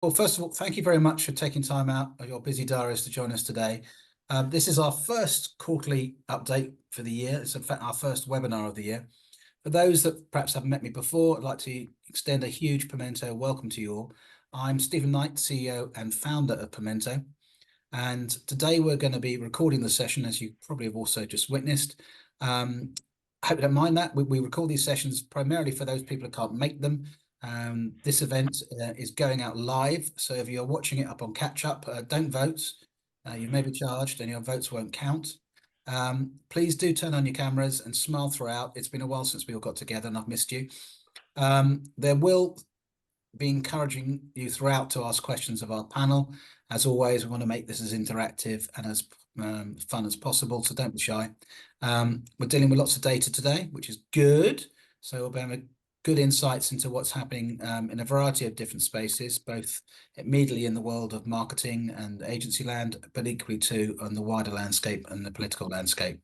Well, first of all, thank you very much for taking time out of your busy diaries to join us today. This is our first quarterly update for the year. It's in fact our first webinar of the year. For those that perhaps haven't met me before, I'd like to extend a huge Pimento welcome to you all. I'm Stephen Knight, CEO and founder of Pimento. And today we're going to be recording the session, as you probably have also just witnessed. I hope you don't mind that. We record these sessions primarily for those people who can't make them. This event is going out live, so if you're watching it up on catch up, don't vote. You may be charged and your votes won't count. Please do turn on your cameras and smile throughout. It's been a while since we all got together and I've missed you. There will be encouraging you throughout to ask questions of our panel. As always, we want to make this as interactive and as fun as possible, so don't be shy. We're dealing with lots of data today, which is good. So we'll be having good insights into what's happening in a variety of different spaces, both immediately in the world of marketing and agency land, but equally too on the wider landscape and the political landscape.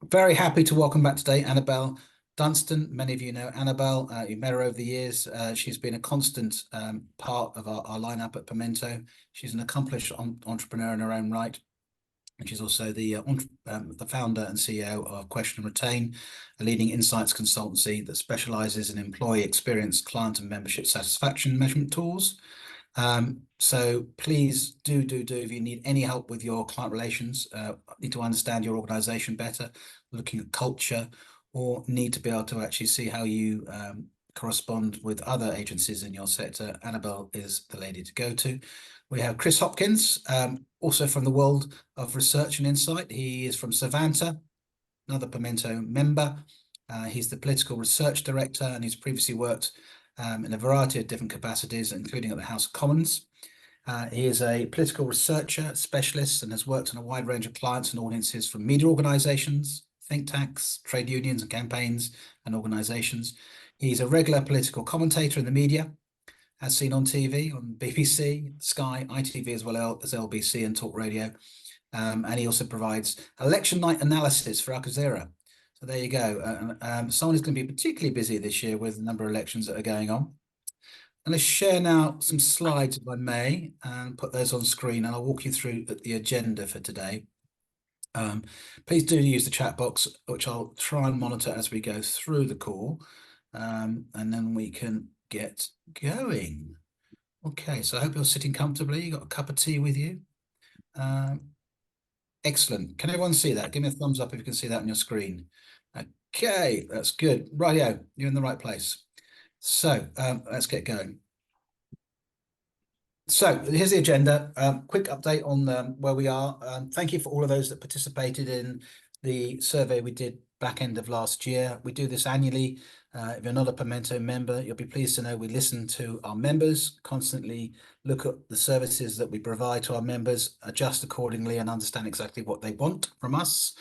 Very happy to welcome back today Annabel Dunstan. Many of you know Annabel. You've met her over the years. She's been a constant part of our lineup at Pimento. She's an accomplished entrepreneur in her own right. And she's also the founder and CEO of Question and Retain, a leading insights consultancy that specializes in employee experience, client and membership satisfaction measurement tools. So please do, if you need any help with your client relations, need to understand your organization better, looking at culture, or need to be able to actually see how you correspond with other agencies in your sector, Annabel is the lady to go to. We have Chris Hopkins, also from the world of research and insight. He is from Savanta, another Pimento member. He's the political research director, and he's previously worked in a variety of different capacities, including at the House of Commons. He is a political researcher, specialist, and has worked on a wide range of clients and audiences from media organisations, think tanks, trade unions and campaigns and organisations. He's a regular political commentator in the media, as seen on TV, on BBC, Sky, ITV, as well as LBC and TalkRadio. And he also provides election night analysis for Jazeera. So there you go. Someone who's going to be particularly busy this year with the number of elections that are going on. I'm going to share now some slides, if I may, and put those on screen, and I'll walk you through the agenda for today. Please do use the chat box, which I'll try and monitor as we go through the call, and then we can get going. Okay, so I hope you're sitting comfortably. You got a cup of tea with you. Excellent. Can everyone see that? Give me a thumbs up if you can see that on your screen. Okay, that's good. Rightio, you're in the right place. So let's get going. So here's the agenda. Quick update on where we are. Thank you for all of those that participated in the survey we did back end of last year. We do this annually. If you're not a Pimento member, you'll be pleased to know we listen to our members, constantly look at the services that we provide to our members, adjust accordingly, and understand exactly what they want from us.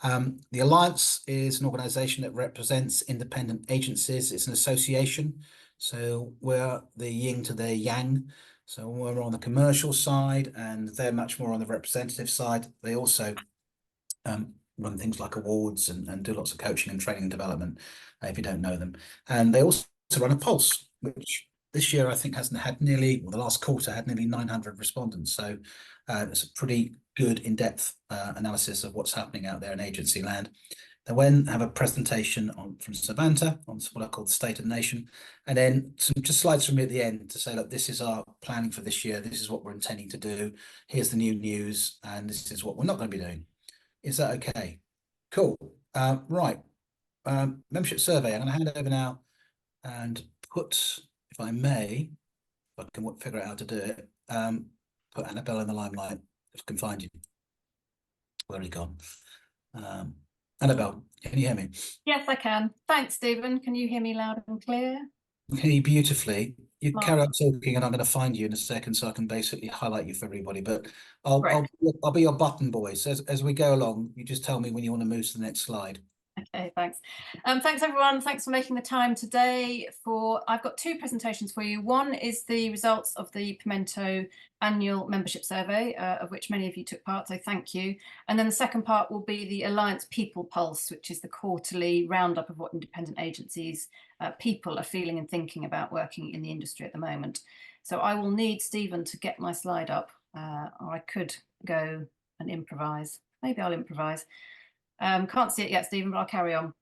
The Alliance is an organisation that represents independent agencies. It's an association, so we're the yin to their yang. So we're on the commercial side and they're much more on the representative side. They also run things like awards and do lots of coaching and training and development, if you don't know them. And they also run a pulse, which this year I think hasn't had nearly, well, the last quarter had nearly 900 respondents. So it's a pretty good in-depth analysis of what's happening out there in agency land. They then have a presentation from Savanta on what I call the state of the nation, and then some just slides from me at the end to say, look, this is our planning for this year. This is what we're intending to do. Here's the new news, and this is what we're not going to be doing. Is that okay? Cool. Right. Membership survey. I'm going to hand over now and put, if I may, if I can figure out how to do it, put Annabel in the limelight, if I can find you. Where have you gone? Annabel, can you hear me? Yes, I can. Thanks, Stephen. Can you hear me loud and clear? I can hear you beautifully. You carry on talking and I'm going to find you in a second so I can basically highlight you for everybody. But I'll be your button boy. So as we go along, you just tell me when you want to move to the next slide. Okay, thanks. Thanks everyone. Thanks for making the time today. I've got two presentations for you. One is the results of the Pimento annual membership survey, of which many of you took part, so thank you. And then the second part will be the Alliance People Pulse, which is the quarterly roundup of what independent agencies, people are feeling and thinking about working in the industry at the moment. So I will need Stephen to get my slide up, or I could go and improvise. Maybe I'll improvise. Can't see it yet, Stephen, but I'll carry on.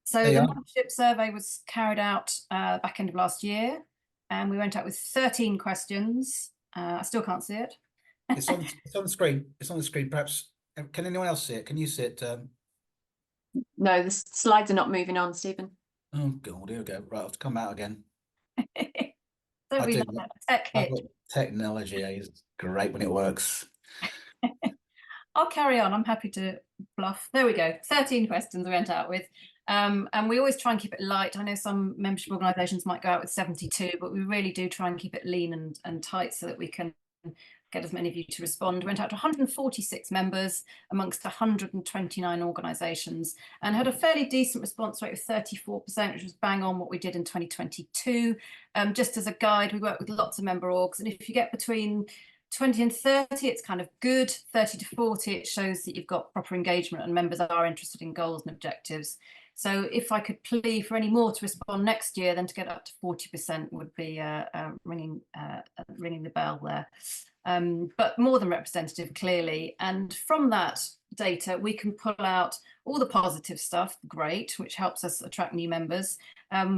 So the membership survey was carried out back end of last year, and we went out with 13 questions. I still can't see it. It's on the screen. It's on the screen. Perhaps, can anyone else see it? Can you see it? No, the slides are not moving on, Stephen. Oh God, here we go. Right, I'll come out again. Don't we love that tech hit? Technology is great when it works. I'll carry on. I'm happy to bluff. There we go. 13 questions we went out with. And we always try and keep it light. I know some membership organisations might go out with 72, but we really do try and keep it lean and tight so that we can get as many of you to respond. We went out to 146 members amongst 129 organisations and had a fairly decent response rate of 34%, which was bang on what we did in 2022. Just as a guide, we work with lots of member orgs, and if you get between 20 and 30, it's kind of good. 30 to 40, it shows that you've got proper engagement and members are interested in goals and objectives. So if I could plea for any more to respond next year, then to get up to 40% would be ringing the bell there. But more than representative, clearly. And from that data, we can pull out all the positive stuff, great, which helps us attract new members,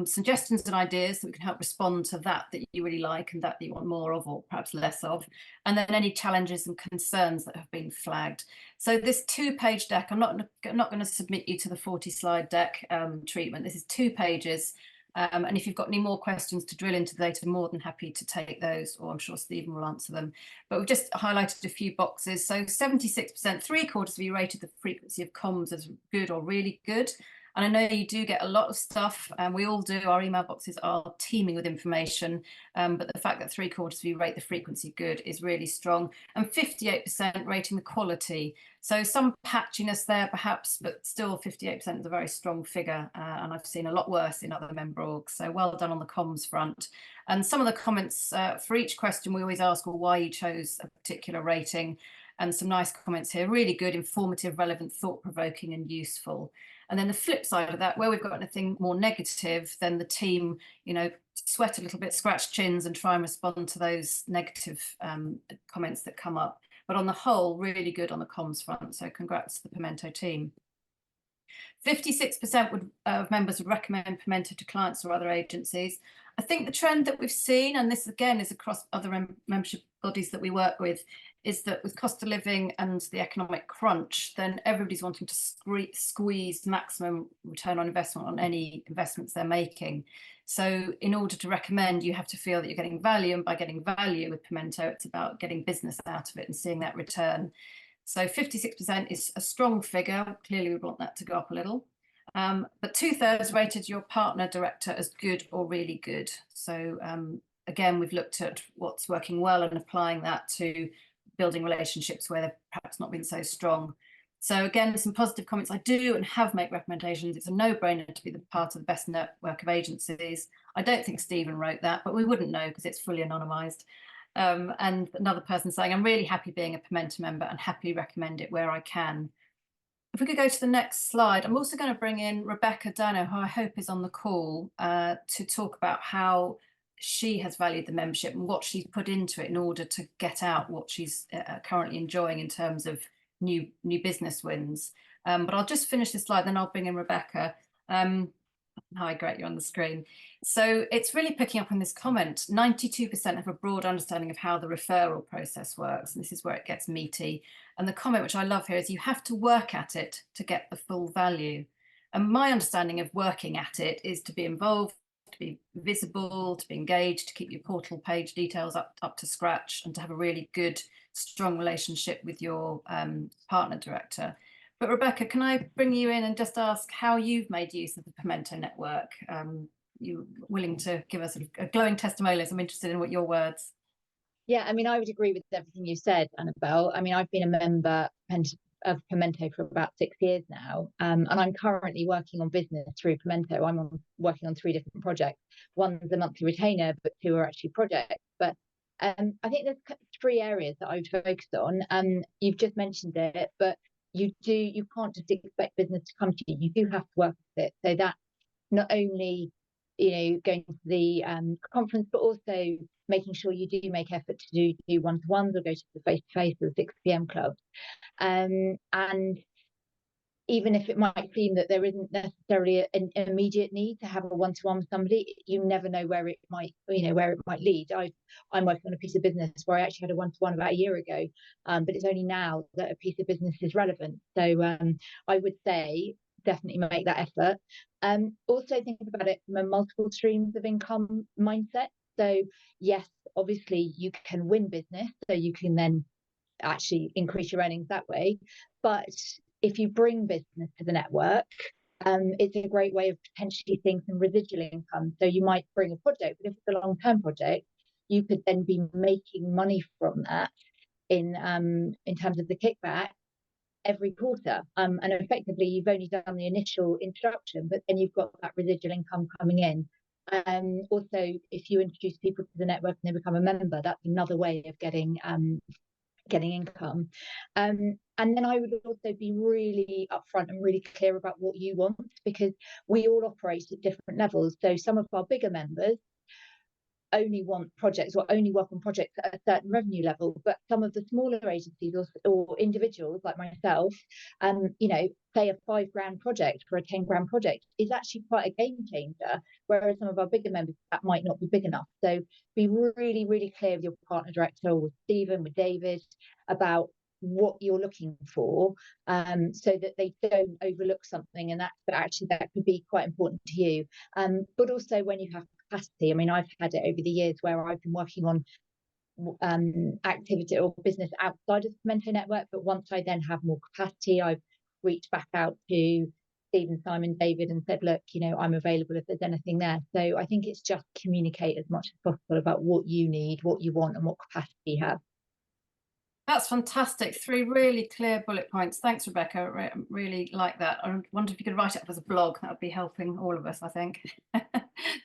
suggestions and ideas that we can help respond to that you really like and that you want more of or perhaps less of, and then any challenges and concerns that have been flagged. So this 2-page deck, I'm not going to submit you to the 40-slide deck treatment. This is 2 pages. And if you've got any more questions to drill into the data, I'm more than happy to take those, or I'm sure Stephen will answer them. But we've just highlighted a few boxes. So 76%, 3/4 of you rated the frequency of comms as good or really good. And I know you do get a lot of stuff, and we all do. Our email boxes are teeming with information, but the fact that 3/4 of you rate the frequency good is really strong. And 58% rating the quality. So some patchiness there perhaps, but still 58% is a very strong figure, and I've seen a lot worse in other member orgs. So well done on the comms front. And some of the comments for each question, we always ask, well, why you chose a particular rating. And some nice comments here, really good, informative, relevant, thought-provoking and useful. And then the flip side of that, where we've got anything more negative, then the team, sweat a little bit, scratch chins and try and respond to those negative comments that come up. But on the whole, really good on the comms front. So congrats to the Pimento team. 56% of members would recommend Pimento to clients or other agencies. I think the trend that we've seen, and this again is across other membership bodies that we work with, is that with cost of living and the economic crunch, then everybody's wanting to squeeze maximum return on investment on any investments they're making. So in order to recommend, you have to feel that you're getting value, and by getting value with Pimento, it's about getting business out of it and seeing that return. So 56% is a strong figure. Clearly, we want that to go up a little. But 2/3 rated your partner director as good or really good. So again, we've looked at what's working well and applying that to building relationships where they've perhaps not been so strong. So again, some positive comments. I do and have made recommendations. It's a no-brainer to be the part of the best network of agencies. I don't think Stephen wrote that, but we wouldn't know because it's fully anonymised. And another person saying, I'm really happy being a Pimento member and happily recommend it where I can. If we could go to the next slide, I'm also going to bring in Rebecca Dano, who I hope is on the call, to talk about how she has valued the membership and what she's put into it in order to get out what she's currently enjoying in terms of new business wins. But I'll just finish this slide, then I'll bring in Rebecca. Hi, great, you're on the screen. So it's really picking up on this comment. 92% have a broad understanding of how the referral process works. And this is where it gets meaty. And the comment, which I love here, is you have to work at it to get the full value. And my understanding of working at it is to be involved, to be visible, to be engaged, to keep your portal page details up to scratch, and to have a really good, strong relationship with your partner director. But Rebecca, can I bring you in and just ask how you've made use of the Pimento network? You're willing to give us a glowing testimonial. I'm interested in what your words. Yeah, I mean, I would agree with everything you said, Annabel. I mean, I've been a member, of Pimento for about 6 years now, and I'm currently working on business through Pimento. Working on 3 different projects. One's a monthly retainer, but 2 are actually projects. But I think there's 3 areas that I would focus on. You've just mentioned it, but you can't just expect business to come to you. You do have to work with it. So that not only going to the conference, but also making sure you do make effort to do one-to-ones or go to the face-to-face or the 6 p.m. clubs. And even if it might seem that there isn't necessarily an immediate need to have a one-to-one with somebody, you never know where it might lead. I'm working on a piece of business where I actually had a one-to-one about a year ago, but it's only now that a piece of business is relevant. So I would say definitely make that effort. Also think about it from a multiple streams of income mindset. So yes, obviously you can win business, so you can then actually increase your earnings that way. But if you bring business to the network, it's a great way of potentially seeing some residual income. So you might bring a project, but if it's a long-term project, you could then be making money from that in terms of the kickback every quarter. And effectively, you've only done the initial introduction, but then you've got that residual income coming in. Also, if you introduce people to the network and they become a member, that's another way of getting income. And then I would also be really upfront and really clear about what you want, because we all operate at different levels. So some of our bigger members only want projects or only work on projects at a certain revenue level, but some of the smaller agencies or individuals like myself, say a £5,000 project for a 10 grand project is actually quite a game changer, whereas some of our bigger members, that might not be big enough. So be really, really clear with your partner director or with Stephen, with David, about what you're looking for, so that they don't overlook something, and that could be quite important to you. But also when you have capacity. I mean, I've had it over the years where I've been working on activity or business outside of the Pimento network, but once I then have more capacity, I've reached back out to Stephen, Simon, David and said, look, I'm available if there's anything there. So I think it's just communicate as much as possible about what you need, what you want and what capacity you have. That's fantastic. 3 really clear bullet points. Thanks, Rebecca. I really like that. I wonder if you could write it up as a blog. That would be helping all of us, I think.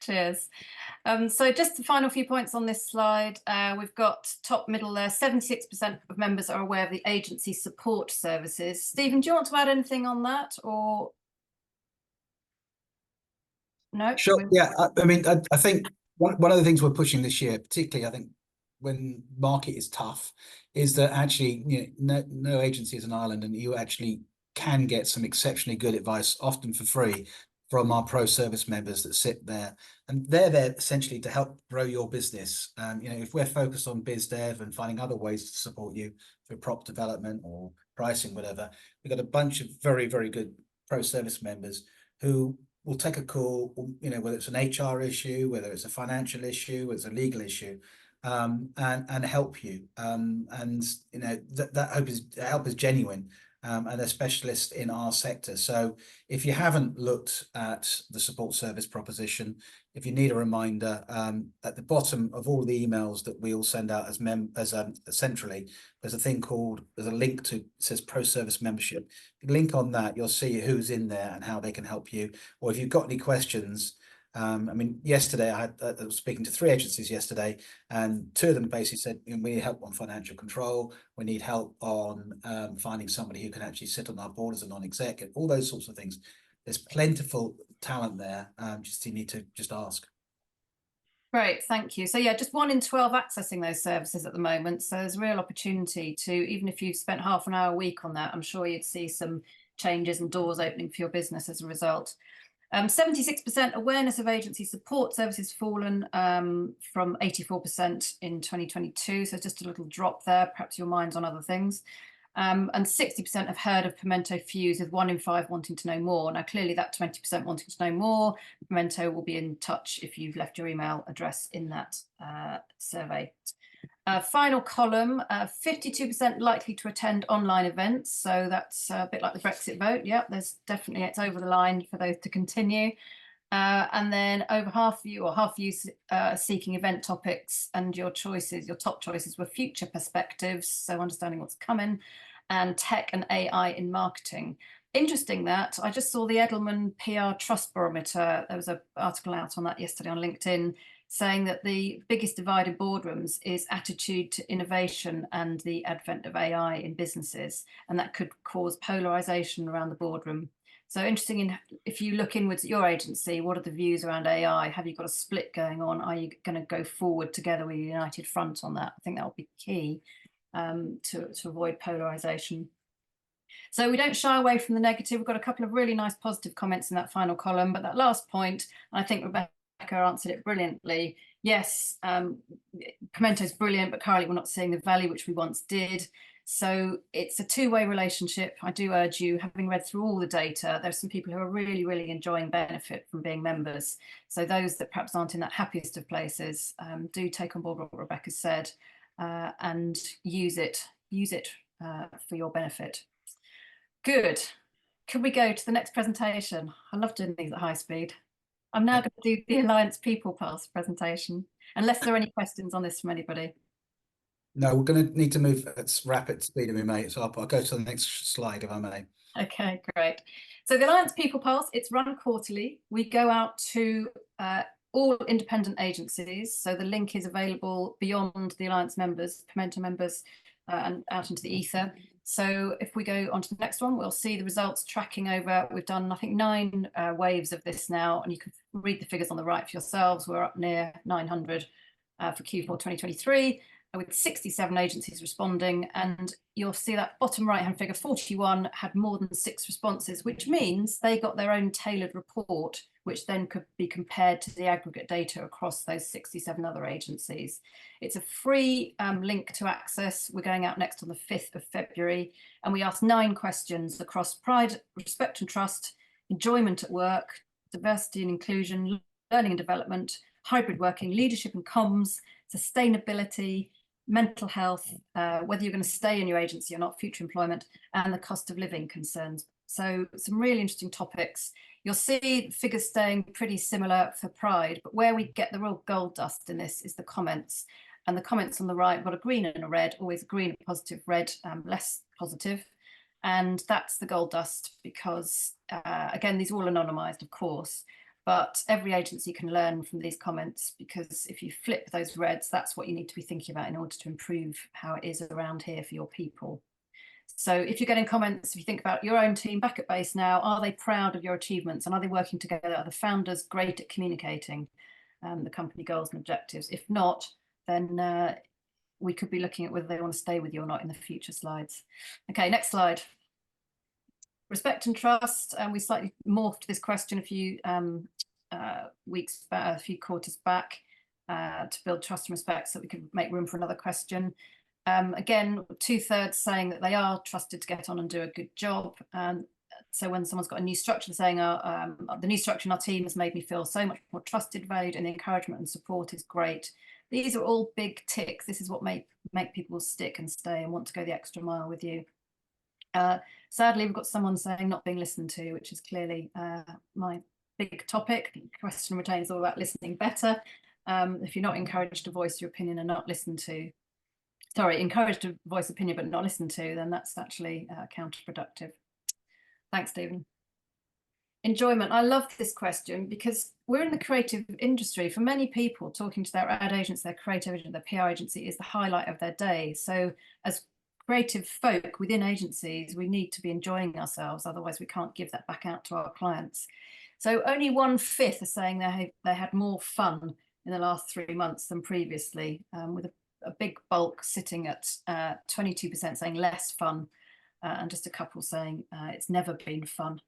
Cheers. So just the final few points on this slide. We've got top middle there. 76% of members are aware of the agency support services. Stephen, do you want to add anything on that, or no? Sure. Yeah. I think one of the things we're pushing this year, particularly, I think, when market is tough, is that actually no agency is an island, and you actually can get some exceptionally good advice, often for free, from our pro service members that sit there, and they're there essentially to help grow your business. If we're focused on biz dev and finding other ways to support you through prop development or pricing, whatever, we've got a bunch of very, very good pro service members who will take a call, whether it's an HR issue, whether it's a financial issue, whether it's a legal issue, and help you. That help is genuine, and they're specialists in our sector. So if you haven't looked at the support service proposition, if you need a reminder, at the bottom of all the emails that we all send out centrally, there's a link to, it says pro service membership. If you link on that, you'll see who's in there and how they can help you. Or if you've got any questions, yesterday I was speaking to 3 agencies yesterday, and 2 of them basically said, we need help on financial control, we need help on finding somebody who can actually sit on our board as a non-exec, all those sorts of things. There's plentiful talent there. You need to just ask. Great, thank you. So yeah, just 1 in 12 accessing those services at the moment. So there's a real opportunity to, even if you've spent half an hour a week on that, I'm sure you'd see some changes and doors opening for your business as a result. 76% awareness of agency support services fallen from 84% in 2022. So just a little drop there. Perhaps your mind's on other things. And 60% have heard of Pimento Fuse, with 1 in 5 wanting to know more. Now, clearly that 20% wanting to know more, Pimento will be in touch if you've left your email address in that survey. Final column, 52% likely to attend online events. So that's a bit like the Brexit vote. Yep, it's over the line for those to continue. And then over half of you seeking event topics, and your top choices were future perspectives, so understanding what's coming, and tech and AI in marketing. Interesting that I just saw the Edelman PR Trust Barometer. There was an article out on that yesterday on LinkedIn, saying that the biggest divide in boardrooms is attitude to innovation and the advent of AI in businesses, and that could cause polarization around the boardroom. So interesting, if you look inwards at your agency, what are the views around AI? Have you got a split going on? Are you going to go forward together with a united front on that? I think that will be key to avoid polarization. So we don't shy away from the negative. We've got a couple of really nice positive comments in that final column, but that last point, I think Rebecca answered it brilliantly. Yes, Pimento is brilliant, but currently we're not seeing the value which we once did. So it's a two-way relationship. I do urge you, having read through all the data, there's some people who are really, really enjoying benefit from being members. So those that perhaps aren't in that happiest of places, do take on board what Rebecca said and use it for your benefit. Good. Could we go to the next presentation? I love doing these at high speed. I'm now going to do the Alliance People Pass presentation, unless there are any questions on this from anybody. No, we're going to need to move at rapid speed, if we may. So I'll go to the next slide, if I may. Okay, great. So the Alliance People Pass, it's run quarterly. We go out to all independent agencies. So the link is available beyond the Alliance members, Pimento members, and out into the ether. So if we go on to the next one, we'll see the results tracking over. We've done, I think, 9 waves of this now, and you can read the figures on the right for yourselves. We're up near 900 for Q4 2023, with 67 agencies responding. And you'll see that bottom right-hand figure, 41 had more than 6 responses, which means they got their own tailored report, which then could be compared to the aggregate data across those 67 other agencies. It's a free link to access. We're going out next on the 5th of February, and we asked 9 questions across pride, respect and trust, enjoyment at work, diversity and inclusion, learning and development, hybrid working, leadership and comms, sustainability, mental health, whether you're going to stay in your agency or not, future employment, and the cost of living concerns. So some really interesting topics. You'll see figures staying pretty similar for pride, but where we get the real gold dust in this is the comments. And the comments on the right, got a green and a red, always green, positive, red, less positive. And that's the gold dust because, again, these are all anonymized, of course, but every agency can learn from these comments, because if you flip those reds, that's what you need to be thinking about in order to improve how it is around here for your people. So if you're getting comments, if you think about your own team back at base now, are they proud of your achievements and are they working together? Are the founders great at communicating the company goals and objectives? If not, then we could be looking at whether they want to stay with you or not in the future slides. Okay, next slide. Respect and trust, and we slightly morphed this question a few weeks back, a few quarters back, to build trust and respect so that we could make room for another question. Again, 2/3 saying that they are trusted to get on and do a good job. So when someone's got a new structure, saying the new structure in our team has made me feel so much more trusted, valued, and the encouragement and support is great. These are all big ticks. This is what make people stick and stay and want to go the extra mile with you. Sadly, we've got someone saying not being listened to, which is clearly my big topic. Question and Retain is all about listening better. If you're not encouraged to voice your opinion and not listened to, sorry, encouraged to voice opinion but not listened to, then that's actually counterproductive. Thanks, Stephen. Enjoyment. I love this question because we're in the creative industry. For many people, talking to their ad agents, their creative agent, their PR agency is the highlight of their day. So as creative folk within agencies, we need to be enjoying ourselves, otherwise we can't give that back out to our clients. So only 1/5 are saying they had more fun in the last 3 months than previously, with a big bulk sitting at 22% saying less fun, and just a couple saying it's never been fun.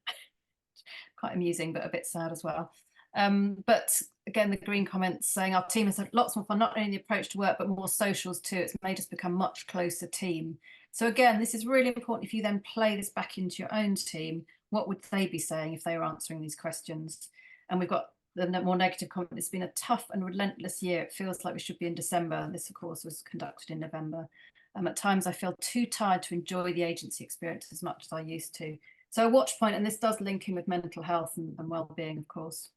Quite amusing, but a bit sad as well. But again, the green comments saying our team has had lots more fun, not only the approach to work, but more socials too. It's made us become a much closer team. So again, this is really important. If you then play this back into your own team, what would they be saying if they were answering these questions? And we've got the more negative comment. It's been a tough and relentless year. It feels like we should be in December. This, of course, was conducted in November. At times, I feel too tired to enjoy the agency experience as much as I used to. So a watch point, and this does link in with mental health and well-being, of course.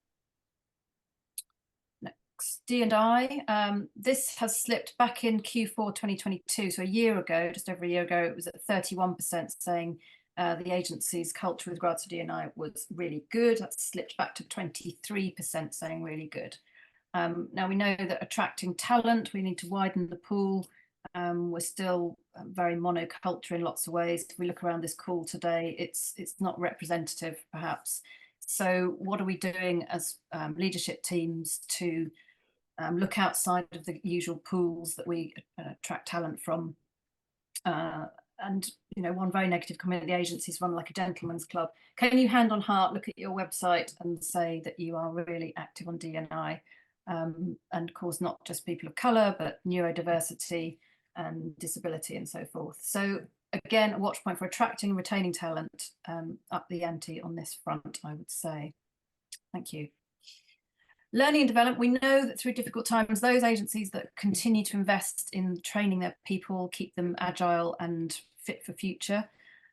Next. D&I, this has slipped back in Q4 2022. So a year ago, just over a year ago, it was at 31% saying the agency's culture with regards to D&I was really good. That's slipped back to 23% saying really good. Now we know that attracting talent, we need to widen the pool. We're still very monoculture in lots of ways. If we look around this call today, it's not representative perhaps. So what are we doing as leadership teams to look outside of the usual pools that we attract talent from? And you know, one very negative comment, the agencies run like a gentleman's club. Can you hand on heart look at your website and say that you are really active on D&I? And of course, not just people of colour, but neurodiversity and disability and so forth. So again, a watch point for attracting and retaining talent, up the ante on this front, I would say. Thank you. Learning and development, we know that through difficult times, those agencies that continue to invest in training their people, keep them agile and fit for future.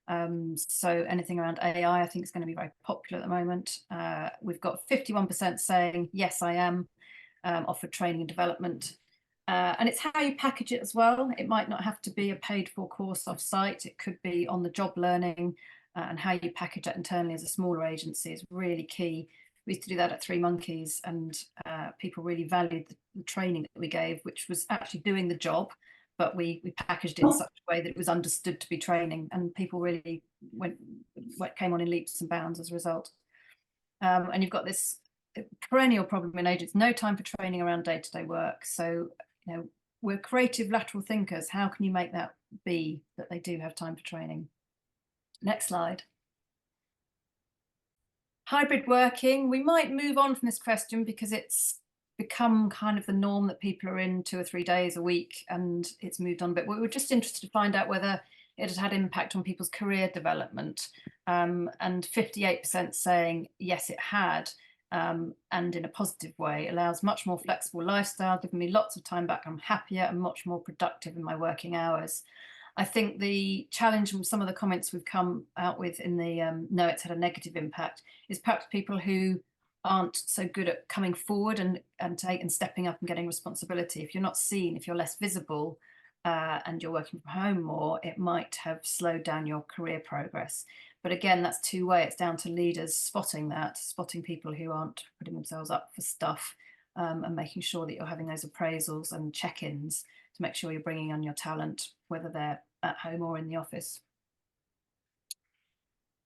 So anything around AI, I think is going to be very popular at the moment. We've got 51% saying, yes, I am, offered training and development. And it's how you package it as well. It might not have to be a paid for course off site. It could be on the job learning, and how you package that internally as a smaller agency is really key. We used to do that at Three Monkeys, and people really valued the training that we gave, which was actually doing the job, but we packaged it in such a way that it was understood to be training, and people really came on in leaps and bounds as a result. And you've got this perennial problem in agents, no time for training around day-to-day work. So, you know, we're creative lateral thinkers. How can you make that be that they do have time for training? Next slide. Hybrid working, we might move on from this question because it's become kind of the norm that people are in 2 or 3 days a week, and it's moved on. But we were just interested to find out whether it had impact on people's career development. And 58% saying yes, it had. And in a positive way, allows much more flexible lifestyle, giving me lots of time back. I'm happier and much more productive in my working hours. I think the challenge from some of the comments we've come out with in the no, it's had a negative impact, is perhaps people who aren't so good at coming forward and stepping up and getting responsibility. If you're not seen, if you're less visible, and you're working from home more, it might have slowed down your career progress. But again, that's two-way. It's down to leaders spotting people who aren't putting themselves up for stuff, and making sure that you're having those appraisals and check-ins to make sure you're bringing on your talent, whether they're at home or in the office.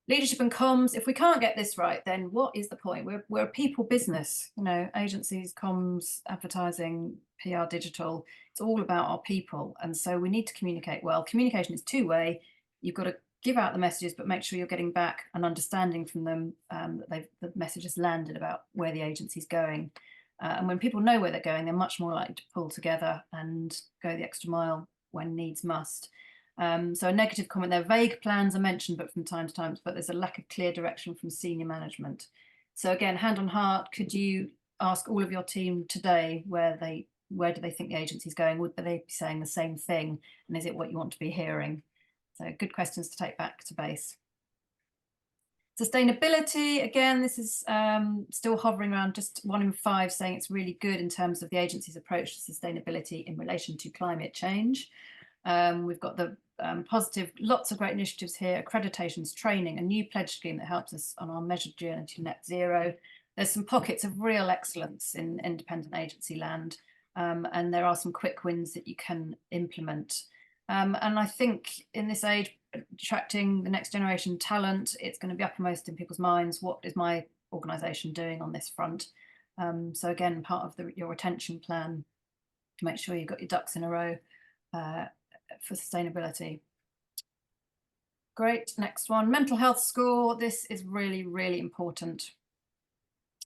Leadership and comms, if we can't get this right, then what is the point? We're a people business, you know, agencies, comms, advertising, PR, digital, it's all about our people. And so we need to communicate well. Communication is two-way. You've got to give out the messages, but make sure you're getting back an understanding from them, that the message has landed about where the agency's going. And when people know where they're going, they're much more likely to pull together and go the extra mile when needs must. So a negative comment there, vague plans are mentioned, but from time to time, but there's a lack of clear direction from senior management. So again, hand on heart, could you ask all of your team today where do they think the agency's going? Would they be saying the same thing? And is it what you want to be hearing? So good questions to take back to base. Sustainability, again, this is still hovering around just 1 in 5 saying it's really good in terms of the agency's approach to sustainability in relation to climate change. We've got the positive, lots of great initiatives here, accreditations, training, a new pledge scheme that helps us on our measured journey to net zero. There's some pockets of real excellence in independent agency land, and there are some quick wins that you can implement. And I think in this age, attracting the next generation talent, it's going to be uppermost in people's minds. What is my organisation doing on this front? So again, part of your retention plan to make sure you've got your ducks in a row for sustainability. Great, next one, mental health score. This is really, really important.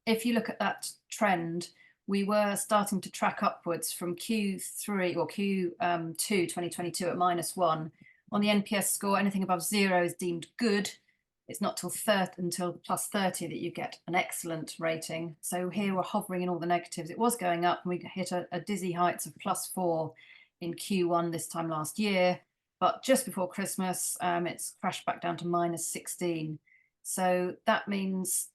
If you look at that trend, we were starting to track upwards from Q3 or Q2 2022 at -1. On the NPS score, anything above 0 is deemed good. It's not until +30 that you get an excellent rating. So here we're hovering in all the negatives. It was going up and we hit a dizzy heights of +4 in Q1 this time last year. But just before Christmas, it's crashed back down to -16. So that means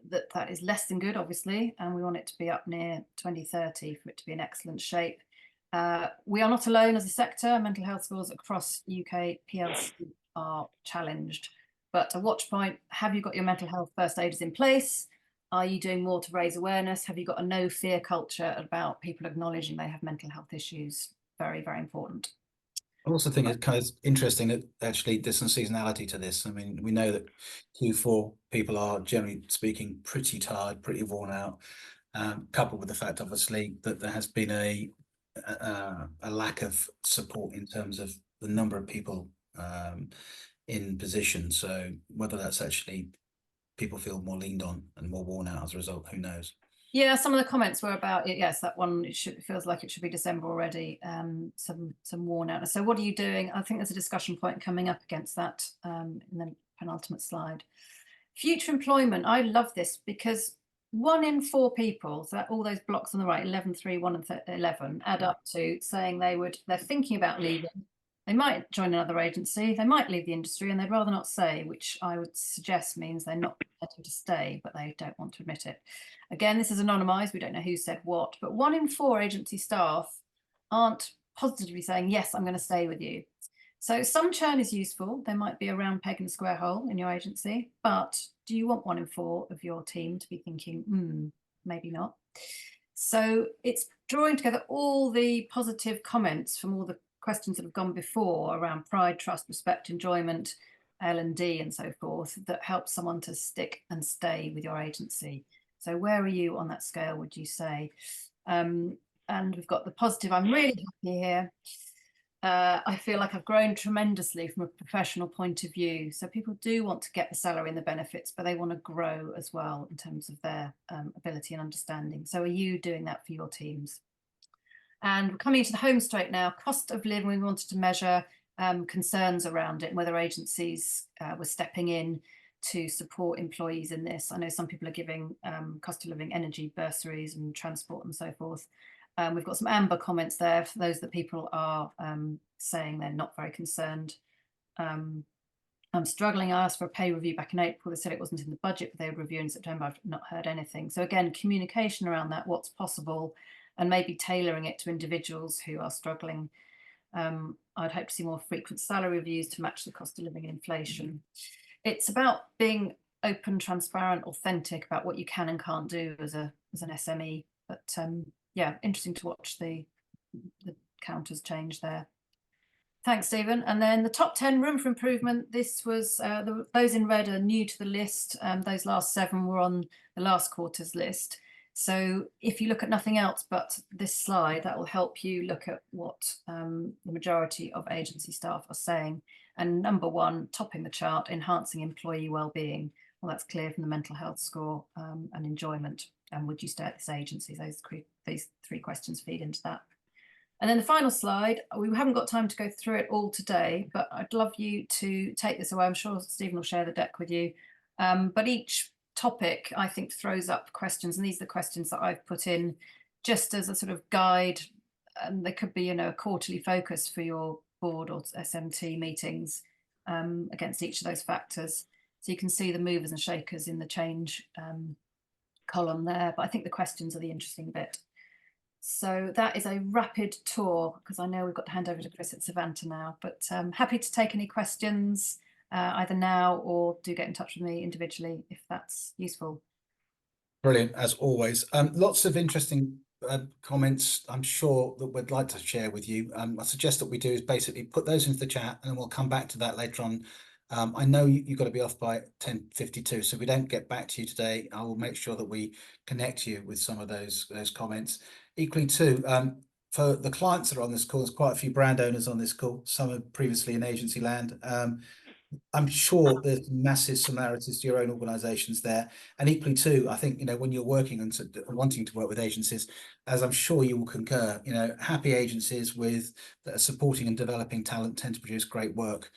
that is less than good, obviously, and we want it to be up near 2030 for it to be in excellent shape. We are not alone as a sector. Mental health scores across UK PLC are challenged. But a watch point, have you got your mental health first aiders in place? Are you doing more to raise awareness? Have you got a no fear culture about people acknowledging they have mental health issues? Very, very important. I also think it's kind of interesting that actually there's some seasonality to this. I mean, we know that Q4 people are generally speaking pretty tired, pretty worn out, coupled with the fact, obviously, that there has been a lack of support in terms of the number of people in position. So whether that's actually people feel more leaned on and more worn out as a result, who knows? Yeah, some of the comments were about it. Yes, that one, it feels like it should be December already. Some worn out. So what are you doing? I think there's a discussion point coming up against that in the penultimate slide. Future employment. I love this because 1 in 4 people, so that all those blocks on the right, 11, 3, 1 and 11, add up to saying they're thinking about leaving. They might join another agency, they might leave the industry, and they'd rather not say, which I would suggest means they're not intending to stay, but they don't want to admit it. Again, this is anonymised, we don't know who said what, but 1 in 4 agency staff aren't positively saying, yes, I'm going to stay with you. So some churn is useful. There might be a round peg in a square hole in your agency, but do you want 1 in 4 of your team to be thinking, maybe not? So it's drawing together all the positive comments from all the questions that have gone before around pride, trust, respect, enjoyment, L&D and so forth, that help someone to stick and stay with your agency. So where are you on that scale, would you say? And we've got the positive. I'm really happy here. I feel like I've grown tremendously from a professional point of view. So people do want to get the salary and the benefits, but they want to grow as well in terms of their ability and understanding. So are you doing that for your teams? And we're coming to the home straight now. Cost of living, we wanted to measure concerns around it, and whether agencies were stepping in to support employees in this. I know some people are giving cost of living energy bursaries and transport and so forth. We've got some amber comments there for those that people are saying they're not very concerned. I'm struggling. I asked for a pay review back in April. They said it wasn't in the budget, but they would review in September. I've not heard anything. So again, communication around that, what's possible, and maybe tailoring it to individuals who are struggling. I'd hope to see more frequent salary reviews to match the cost of living and inflation. It's about being open, transparent, authentic about what you can and can't do as an SME. But yeah, interesting to watch the counters change there. Thanks, Stephen. And then the top 10 room for improvement. This was those in red are new to the list. Those last 7 were on the last quarter's list. So if you look at nothing else but this slide, that will help you look at what the majority of agency staff are saying. And number 1, topping the chart, enhancing employee well-being. Well, that's clear from the mental health score and enjoyment. And would you stay at this agency? These 3 questions feed into that. And then the final slide, we haven't got time to go through it all today, but I'd love you to take this away. I'm sure Stephen will share the deck with you. But each topic, I think, throws up questions, and these are the questions that I've put in just as a sort of guide. And there could be, a quarterly focus for your board or SMT meetings against each of those factors. So you can see the movers and shakers in the change column there, but I think the questions are the interesting bit. So that is a rapid tour, because I know we've got to hand over to Chris at Savanta now, but happy to take any questions either now or do get in touch with me individually if that's useful. Brilliant, as always. Lots of interesting comments I'm sure that we'd like to share with you. I suggest that we do is basically put those into the chat, and then we'll come back to that later on. I know you've got to be off by 10:52, so if we don't get back to you today, I will make sure that we connect you with some of those comments. Equally too, for the clients that are on this call, there's quite a few brand owners on this call. Some are previously in agency land. I'm sure there's massive similarities to your own organisations there. And equally too, I think, when you're working and wanting to work with agencies, as I'm sure you will concur, happy agencies with that are supporting and developing talent tend to produce great work.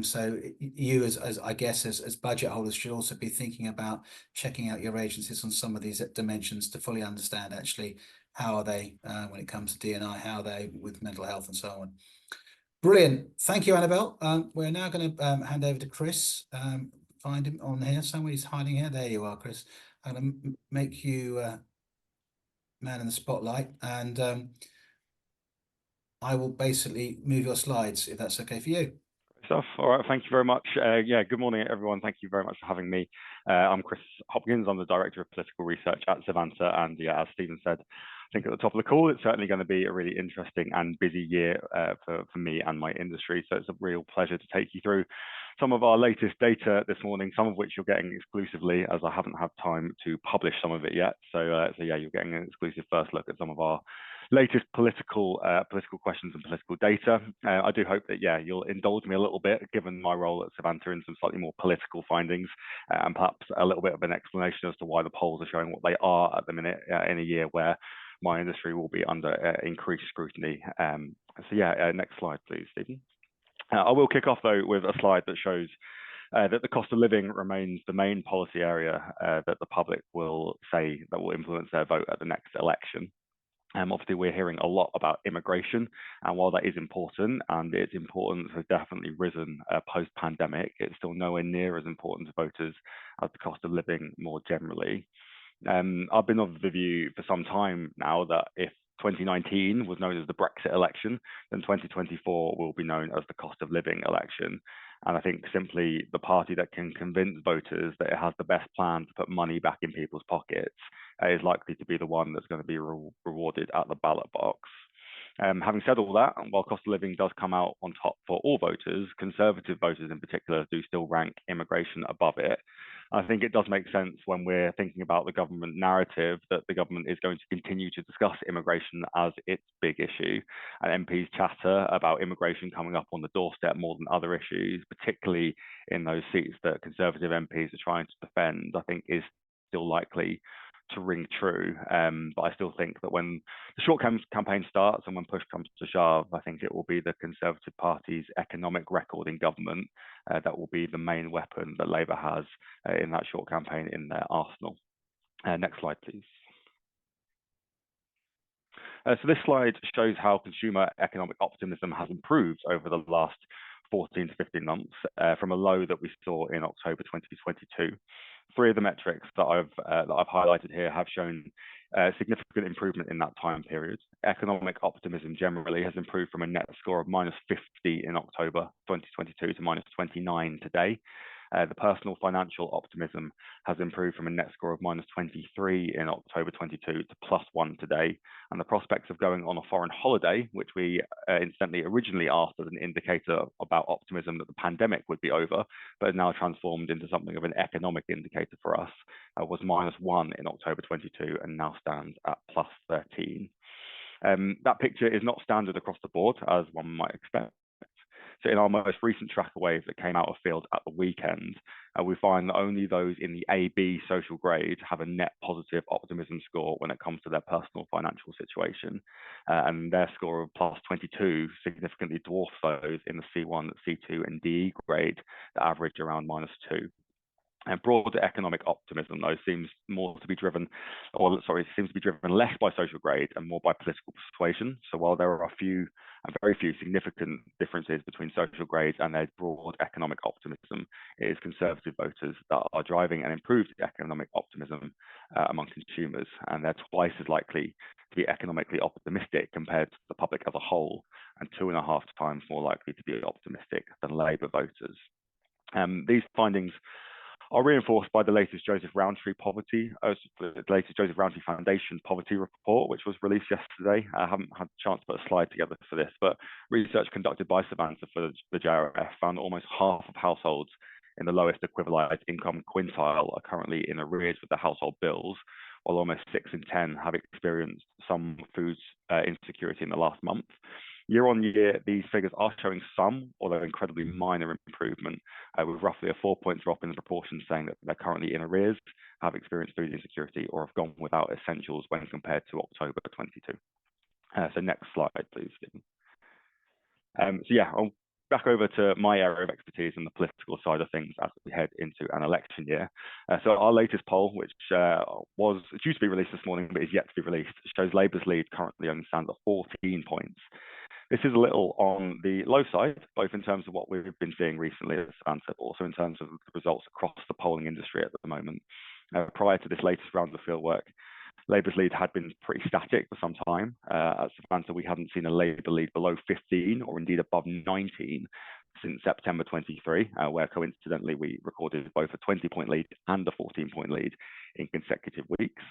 So you as I guess as budget holders should also be thinking about checking out your agencies on some of these dimensions to fully understand actually how are they when it comes to D&I, how are they with mental health and so on. Brilliant. Thank you, Annabel. We're now going to hand over to Chris. Find him on here somewhere. He's hiding here. There you are, Chris. I'm going to make you man in the spotlight, and I will basically move your slides if that's okay for you. Stuff. All right, thank you very much. Yeah, good morning, everyone. Thank you very much for having me. I'm Chris Hopkins. I'm the Director of Political Research at Savanta, and yeah, as Stephen said, I think at the top of the call, it's certainly going to be a really interesting and busy year for me and my industry. So it's a real pleasure to take you through some of our latest data this morning, some of which you're getting exclusively, as I haven't had time to publish some of it yet. So yeah, you're getting an exclusive first look at some of our latest political questions and political data. I do hope that, yeah, you'll indulge me a little bit, given my role at Savanta, in some slightly more political findings, and perhaps a little bit of an explanation as to why the polls are showing what they are at the minute in a year where my industry will be under increased scrutiny. So yeah, next slide, please, Stephen. I will kick off, though, with a slide that shows that the cost of living remains the main policy area that the public will say that will influence their vote at the next election. Obviously, we're hearing a lot about immigration, and while that is important, and its importance has definitely risen post-pandemic, it's still nowhere near as important to voters as the cost of living more generally. I've been of the view for some time now that if 2019 was known as the Brexit election, then 2024 will be known as the cost of living election. And I think simply the party that can convince voters that it has the best plan to put money back in people's pockets is likely to be the one that's going to be rewarded at the ballot box. Having said all that, while cost of living does come out on top for all voters, Conservative voters in particular do still rank immigration above it. I think it does make sense when we're thinking about the government narrative that the government is going to continue to discuss immigration as its big issue. And MPs chatter about immigration coming up on the doorstep more than other issues, particularly in those seats that Conservative MPs are trying to defend, I think is still likely to ring true. But I still think that when the short campaign starts and when push comes to shove, I think it will be the Conservative Party's economic record in government that will be the main weapon that Labour has in that short campaign in their arsenal. Next slide, please. So this slide shows how consumer economic optimism has improved over the last 14 to 15 months from a low that we saw in October 2022. Three of the metrics that I've highlighted here have shown significant improvement in that time period. Economic optimism generally has improved from a net score of -50 in October 2022 to -29 today. The personal financial optimism has improved from a net score of -23 in October 22 to +1 today. And the prospects of going on a foreign holiday, which we incidentally originally asked as an indicator about optimism that the pandemic would be over, but is now transformed into something of an economic indicator for us, was -1 in October 22 and now stands at +13. That picture is not standard across the board, as one might expect. So in our most recent tracker wave that came out of field at the weekend, we find that only those in the AB social grade have a net positive optimism score when it comes to their personal financial situation. And their score of +22 significantly dwarfs those in the C1, C2 and DE grade that average around -2. And broader economic optimism, though, seems to be driven less by social grade and more by political persuasion. So while there are very few significant differences between social grades and their broad economic optimism, it is Conservative voters that are driving an improved economic optimism among consumers, and they're twice as likely to be economically optimistic compared to the public as a whole, and 2.5 times more likely to be optimistic than Labour voters. These findings are reinforced by the latest Joseph Rowntree Foundation poverty report, which was released yesterday. I haven't had a chance to put a slide together for this, but research conducted by Savanta for the JRF found that almost half of households in the lowest equivalized income quintile are currently in arrears with their household bills, while almost 6 in 10 have experienced some food insecurity in the last month. Year on year, these figures are showing some, although incredibly minor improvement, with roughly a 4-point drop in the proportion saying that they're currently in arrears, have experienced food insecurity, or have gone without essentials when compared to October 22. So next slide, please, Stephen. So yeah, I'll back over to my area of expertise and the political side of things as we head into an election year. So our latest poll, which was due to be released this morning, but is yet to be released, shows Labour's lead currently only stands at 14 points. This is a little on the low side, both in terms of what we've been seeing recently as Savanta, but also in terms of the results across the polling industry at the moment. Prior to this latest round of fieldwork, Labour's lead had been pretty static for some time. At Savanta, we hadn't seen a Labour lead below 15 or indeed above 19 since September 23, where coincidentally we recorded both a 20-point lead and a 14-point lead in consecutive weeks.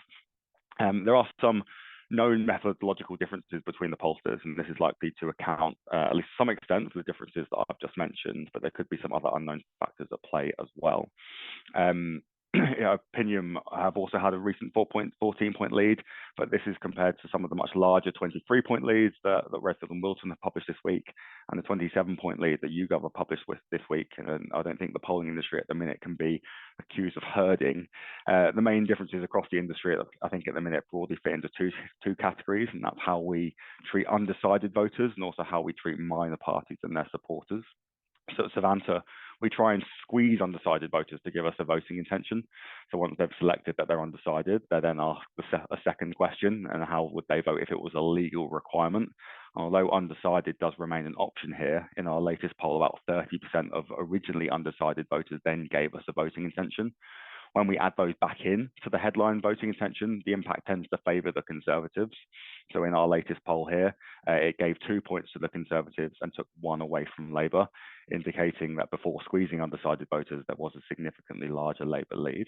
There are some known methodological differences between the pollsters, and this is likely to account, at least to some extent, for the differences that I've just mentioned, but there could be some other unknown factors at play as well. Opinion have also had a recent 14-point lead, but this is compared to some of the much larger 23-point leads that Redfield and Wilton have published this week, and the 27-point lead that YouGov have published this week. And I don't think the polling industry at the minute can be accused of herding. The main differences across the industry, I think, at the minute broadly fit into two categories, and that's how we treat undecided voters and also how we treat minor parties and their supporters. So at Savanta, we try and squeeze undecided voters to give us a voting intention. So once they've selected that they're undecided, they're then asked a second question, and how would they vote if it was a legal requirement? Although undecided does remain an option here, in our latest poll, about 30% of originally undecided voters then gave us a voting intention. When we add those back in to the headline voting intention, the impact tends to favour the Conservatives. So in our latest poll here, it gave 2 points to the Conservatives and took 1 away from Labour, indicating that before squeezing undecided voters, there was a significantly larger Labour lead.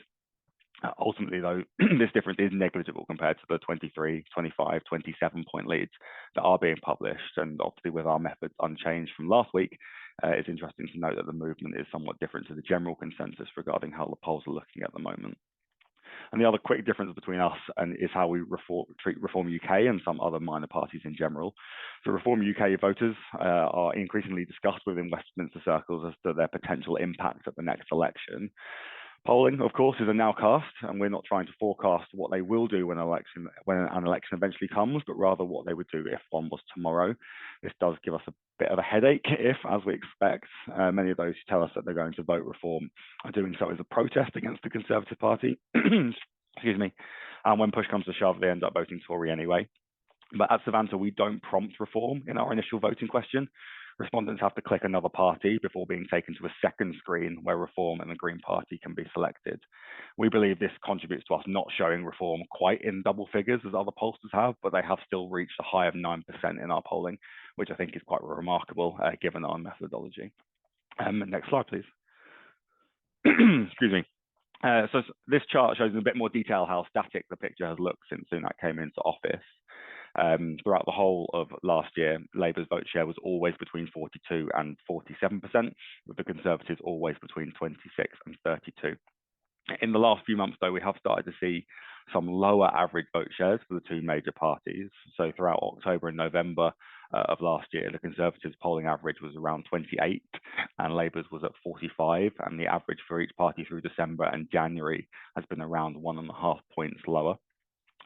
Ultimately, though, this difference is negligible compared to the 23, 25, 27-point leads that are being published. And obviously, with our methods unchanged from last week, it's interesting to note that the movement is somewhat different to the general consensus regarding how the polls are looking at the moment. And the other quick difference between us is how we treat Reform UK and some other minor parties in general. So Reform UK voters are increasingly discussed within Westminster circles as to their potential impact at the next election. Polling, of course, is a nowcast, and we're not trying to forecast what they will do when an election eventually comes, but rather what they would do if one was tomorrow. This does give us a bit of a headache if, as we expect, many of those who tell us that they're going to vote Reform are doing so as a protest against the Conservative Party. Excuse me. And when push comes to shove, they end up voting Tory anyway. But at Savanta, we don't prompt Reform in our initial voting question. Respondents have to click another party before being taken to a second screen where Reform and the Green Party can be selected. We believe this contributes to us not showing Reform quite in double figures as other pollsters have, but they have still reached a high of 9% in our polling, which I think is quite remarkable given our methodology. Next slide, please. Excuse me. So this chart shows in a bit more detail how static the picture has looked since Sunak came into office. Throughout the whole of last year, Labour's vote share was always between 42 and 47%, with the Conservatives always between 26 and 32. In the last few months, though, we have started to see some lower average vote shares for the two major parties. So throughout October and November of last year, the Conservatives' polling average was around 28 and Labour's was at 45, and the average for each party through December and January has been around 1.5 points lower.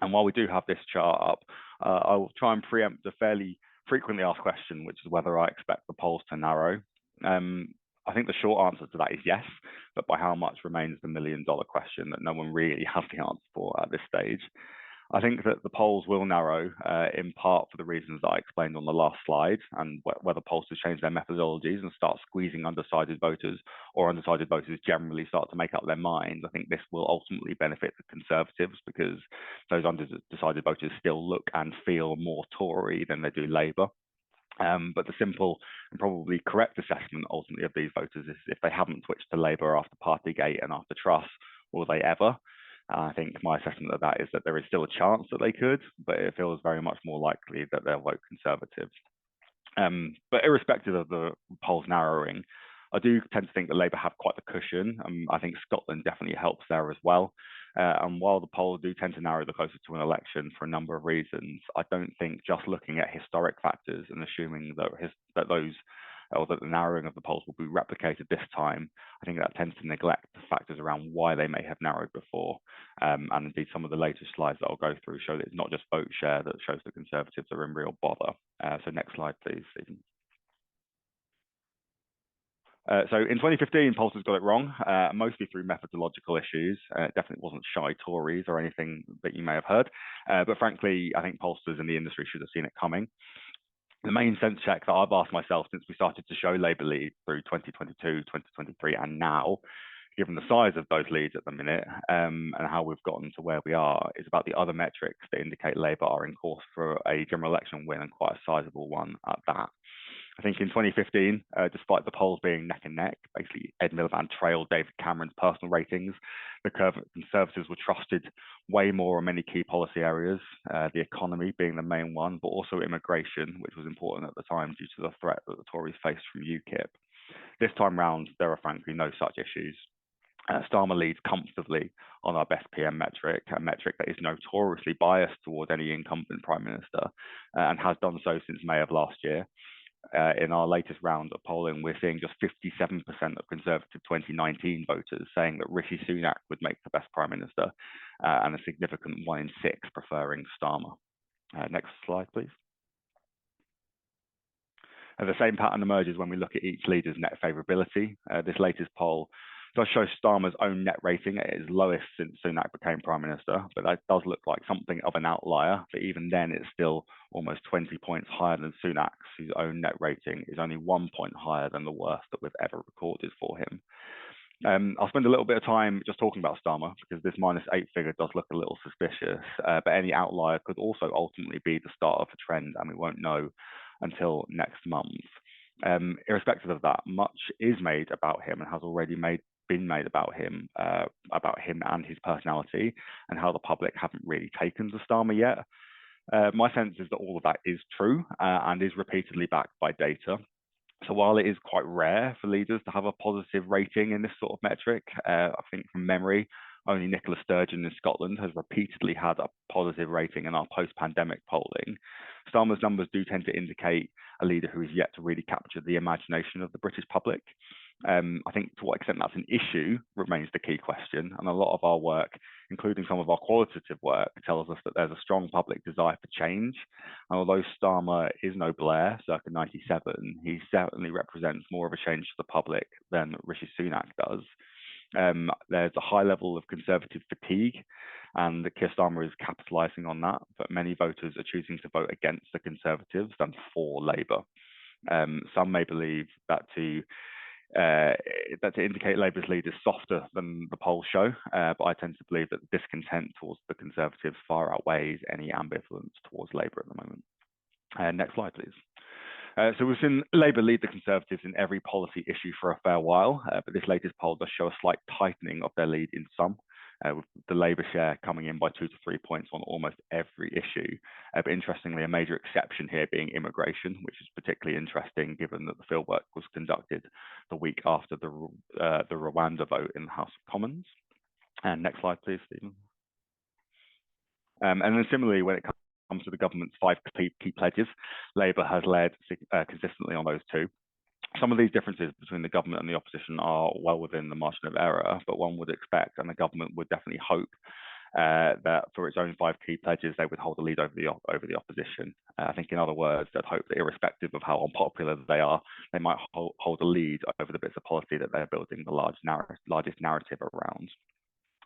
And while we do have this chart up, I will try and preempt a fairly frequently asked question, which is whether I expect the polls to narrow. I think the short answer to that is yes, but by how much remains the million-dollar question that no one really has the answer for at this stage. I think that the polls will narrow in part for the reasons that I explained on the last slide, and whether pollsters change their methodologies and start squeezing undecided voters, or undecided voters generally start to make up their minds. I think this will ultimately benefit the Conservatives because those undecided voters still look and feel more Tory than they do Labour. But the simple and probably correct assessment ultimately of these voters is if they haven't switched to Labour after Partygate and after Truss, will they ever? I think my assessment of that is that there is still a chance that they could, but it feels very much more likely that they'll vote Conservatives. But irrespective of the polls narrowing, I do tend to think that Labour have quite the cushion. I think Scotland definitely helps there as well. And while the polls do tend to narrow the closer to an election for a number of reasons, I don't think just looking at historic factors and assuming that the narrowing of the polls will be replicated this time, I think that tends to neglect the factors around why they may have narrowed before. And indeed, some of the later slides that I'll go through show that it's not just vote share that shows the Conservatives are in real bother. So next slide, please, Stephen. So in 2015, pollsters got it wrong, mostly through methodological issues. It definitely wasn't shy Tories or anything that you may have heard. But frankly, I think pollsters in the industry should have seen it coming. The main sense check that I've asked myself since we started to show Labour lead through 2022, 2023, and now given the size of those leads at the minute and how we've gotten to where we are, is about the other metrics that indicate Labour are in course for a general election win, and quite a sizable one at that. I think in 2015, despite the polls being neck and neck, basically Ed Miliband trailed David Cameron's personal ratings. The Conservatives were trusted way more on many key policy areas, the economy being the main one, but also immigration, which was important at the time due to the threat that the Tories faced from UKIP. This time round, there are frankly no such issues. Starmer leads comfortably on our best PM metric, a metric that is notoriously biased towards any incumbent Prime Minister, and has done so since May of last year. In our latest round of polling, we're seeing just 57% of Conservative 2019 voters saying that Rishi Sunak would make the best Prime Minister, and a significant 1 in 6 preferring Starmer. Next slide, please. The same pattern emerges when we look at each leader's net favourability. This latest poll does show Starmer's own net rating at its lowest since Sunak became Prime Minister, but that does look like something of an outlier. But even then, it's still almost 20 points higher than Sunak's, whose own net rating is only 1 point higher than the worst that we've ever recorded for him. I'll spend a little bit of time just talking about Starmer, because this -8 figure does look a little suspicious, but any outlier could also ultimately be the start of a trend, and we won't know until next month. Irrespective of that, much is made about him and has already been made about him and his personality, and how the public haven't really taken to Starmer yet. My sense is that all of that is true and is repeatedly backed by data. So while it is quite rare for leaders to have a positive rating in this sort of metric, I think from memory, only Nicola Sturgeon in Scotland has repeatedly had a positive rating in our post-pandemic polling. Starmer's numbers do tend to indicate a leader who is yet to really capture the imagination of the British public. I think to what extent that's an issue remains the key question, and a lot of our work, including some of our qualitative work, tells us that there's a strong public desire for change. And although Starmer is no Blair, circa 97, he certainly represents more of a change to the public than Rishi Sunak does. There's a high level of Conservative fatigue, and Keir Starmer is capitalising on that, but many voters are choosing to vote against the Conservatives than for Labour. Some may believe that to indicate Labour's lead is softer than the polls show, but I tend to believe that the discontent towards the Conservatives far outweighs any ambivalence towards Labour at the moment. Next slide, please. So we've seen Labour lead the Conservatives in every policy issue for a fair while, but this latest poll does show a slight tightening of their lead in some, with the Labour share coming in by 2 to 3 points on almost every issue. But interestingly, a major exception here being immigration, which is particularly interesting given that the fieldwork was conducted the week after the Rwanda vote in the House of Commons. And next slide, please, Stephen. And then similarly, when it comes to the government's 5 key pledges, Labour has led consistently on those two. Some of these differences between the government and the opposition are well within the margin of error, but one would expect, and the government would definitely hope, that for its own 5 key pledges, they would hold the lead over the opposition. I think, in other words, they'd hope that irrespective of how unpopular they are, they might hold the lead over the bits of policy that they're building the largest narrative around.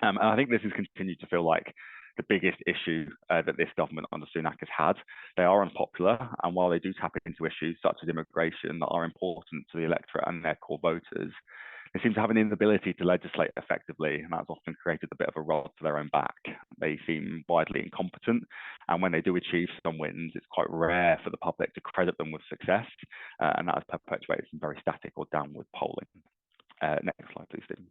And I think this has continued to feel like the biggest issue that this government under Sunak has had. They are unpopular, and while they do tap into issues such as immigration that are important to the electorate and their core voters, they seem to have an inability to legislate effectively, and that's often created a bit of a rod to their own back. They seem widely incompetent, and when they do achieve some wins, it's quite rare for the public to credit them with success, and that has perpetuated some very static or downward polling. Next slide, please, Stephen.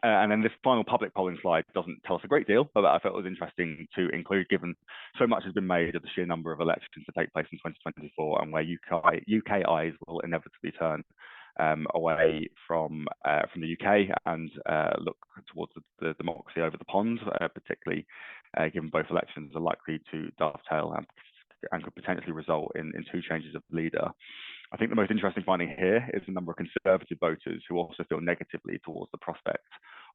And then this final public polling slide doesn't tell us a great deal, but I felt it was interesting to include, given so much has been made of the sheer number of elections to take place in 2024, and where UK eyes will inevitably turn away from the UK and look towards the democracy over the pond, particularly given both elections are likely to dovetail and could potentially result in 2 changes of leader. I think the most interesting finding here is the number of Conservative voters who also feel negatively towards the prospect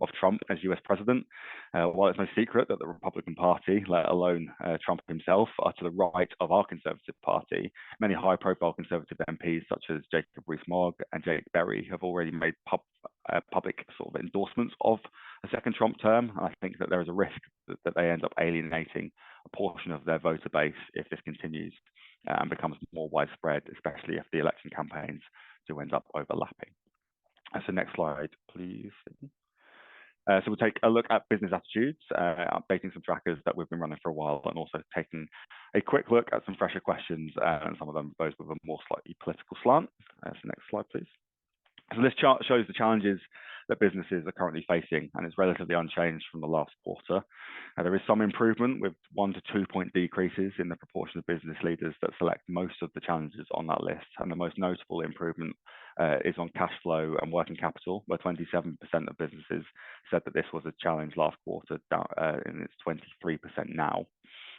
of Trump as US president. While it's no secret that the Republican Party, let alone Trump himself, are to the right of our Conservative Party, many high-profile Conservative MPs such as Jacob Rees-Mogg and Jake Berry have already made public sort of endorsements of a second Trump term. And I think that there is a risk that they end up alienating a portion of their voter base if this continues and becomes more widespread, especially if the election campaigns do end up overlapping. So next slide, please. So we'll take a look at business attitudes, updating some trackers that we've been running for a while, and also taking a quick look at some fresher questions, and some of them those with a more slightly political slant. So next slide, please. So this chart shows the challenges that businesses are currently facing, and it's relatively unchanged from the last quarter. There is some improvement with 1 to 2 point decreases in the proportion of business leaders that select most of the challenges on that list, and the most notable improvement is on cash flow and working capital, where 27% of businesses said that this was a challenge last quarter, and it's 23% now.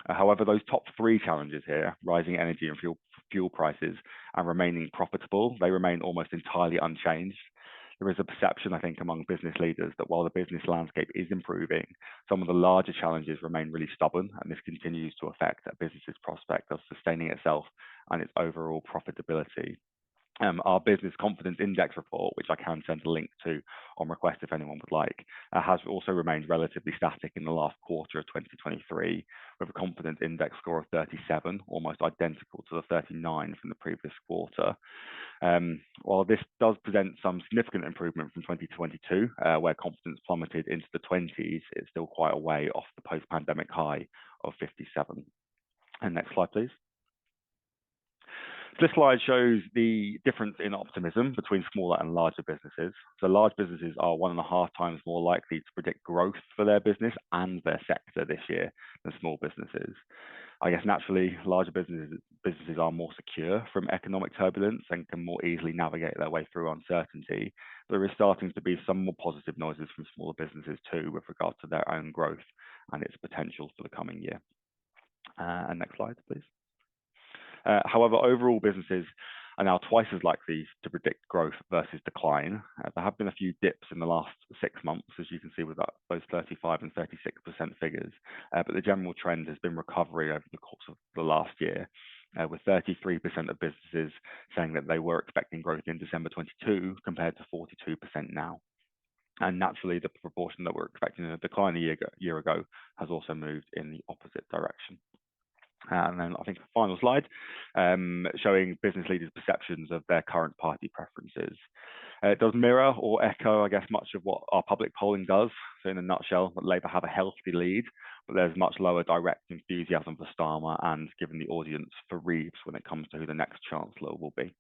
However, those top 3 challenges here, rising energy and fuel prices and remaining profitable, they remain almost entirely unchanged. There is a perception, I think, among business leaders that while the business landscape is improving, some of the larger challenges remain really stubborn, and this continues to affect a business's prospect of sustaining itself and its overall profitability. Our Business Confidence Index report, which I can send a link to on request if anyone would like, has also remained relatively static in the last quarter of 2023, with a confidence index score of 37, almost identical to the 39 from the previous quarter. While this does present some significant improvement from 2022, where confidence plummeted into the 20s, it's still quite a way off the post-pandemic high of 57. And next slide, please. This slide shows the difference in optimism between smaller and larger businesses. So large businesses are 1.5 times more likely to predict growth for their business and their sector this year than small businesses. I guess naturally, larger businesses are more secure from economic turbulence and can more easily navigate their way through uncertainty. But there is starting to be some more positive noises from smaller businesses too with regard to their own growth and its potential for the coming year. And next slide, please. However, overall businesses are now twice as likely to predict growth versus decline. There have been a few dips in the last 6 months, as you can see with those 35 and 36% figures, but the general trend has been recovery over the course of the last year, with 33% of businesses saying that they were expecting growth in December 22 compared to 42% now. And naturally, the proportion that we're expecting a decline a year ago has also moved in the opposite direction. And then I think the final slide, showing business leaders' perceptions of their current party preferences. It does mirror or echo, I guess, much of what our public polling does. So in a nutshell, Labour have a healthy lead, but there's much lower direct enthusiasm for Starmer and given the audience for Reeves when it comes to who the next Chancellor will be.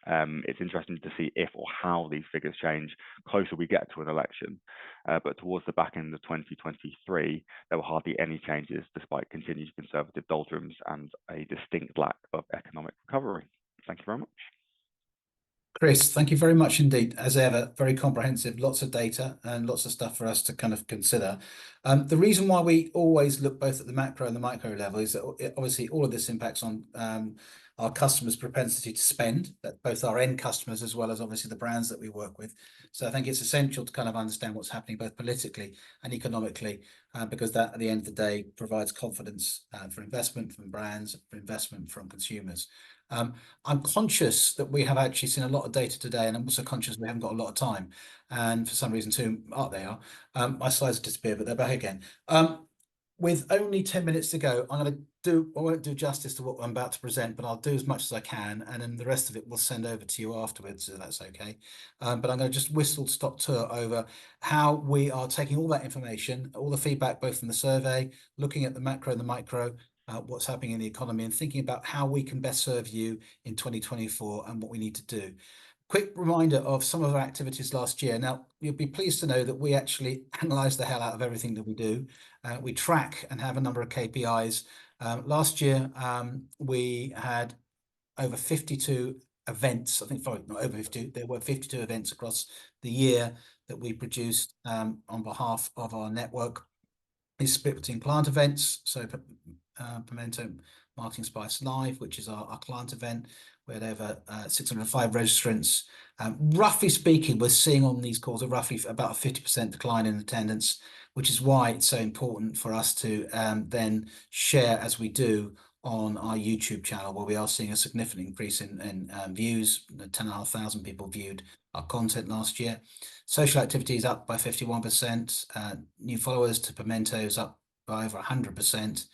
It's interesting to see if or how these figures change closer we get to an election. But towards the back end of 2023, there were hardly any changes despite continued conservative doldrums and a distinct lack of economic recovery. Thank you very much. Chris, thank you very much indeed. As ever, very comprehensive, lots of data and lots of stuff for us to kind of consider. The reason why we always look both at the macro and the micro level is that obviously all of this impacts on our customers' propensity to spend, that both our end customers as well as obviously the brands that we work with. So I think it's essential to kind of understand what's happening both politically and economically, because that at the end of the day provides confidence for investment from brands, for investment from consumers. I'm conscious that we have actually seen a lot of data today, and I'm also conscious we haven't got a lot of time. And for some reason too, they are. My slides have disappeared, but they're back again. With only 10 minutes to go, I won't do justice to what I'm about to present, but I'll do as much as I can, and then the rest of it we'll send over to you afterwards, if that's okay. But I'm going to just whistle-stop tour over how we are taking all that information, all the feedback, both from the survey, looking at the macro and the micro, what's happening in the economy, and thinking about how we can best serve you in 2024 and what we need to do. Quick reminder of some of our activities last year. Now, you'll be pleased to know that we actually analyse the hell out of everything that we do. We track and have a number of KPIs. Last year, we had over 52 events. I think, sorry, not over 52. There were 52 events across the year that we produced on behalf of our network. It's split between client events, so Pimento Marketing Spice Live, which is our client event. We had over 605 registrants. Roughly speaking, we're seeing on these calls roughly about a 50% decline in attendance, which is why it's so important for us to then share, as we do, on our YouTube channel, where we are seeing a significant increase in views. 10,500 people viewed our content last year. Social activities up by 51%. New followers to Pimento is up by over 100%.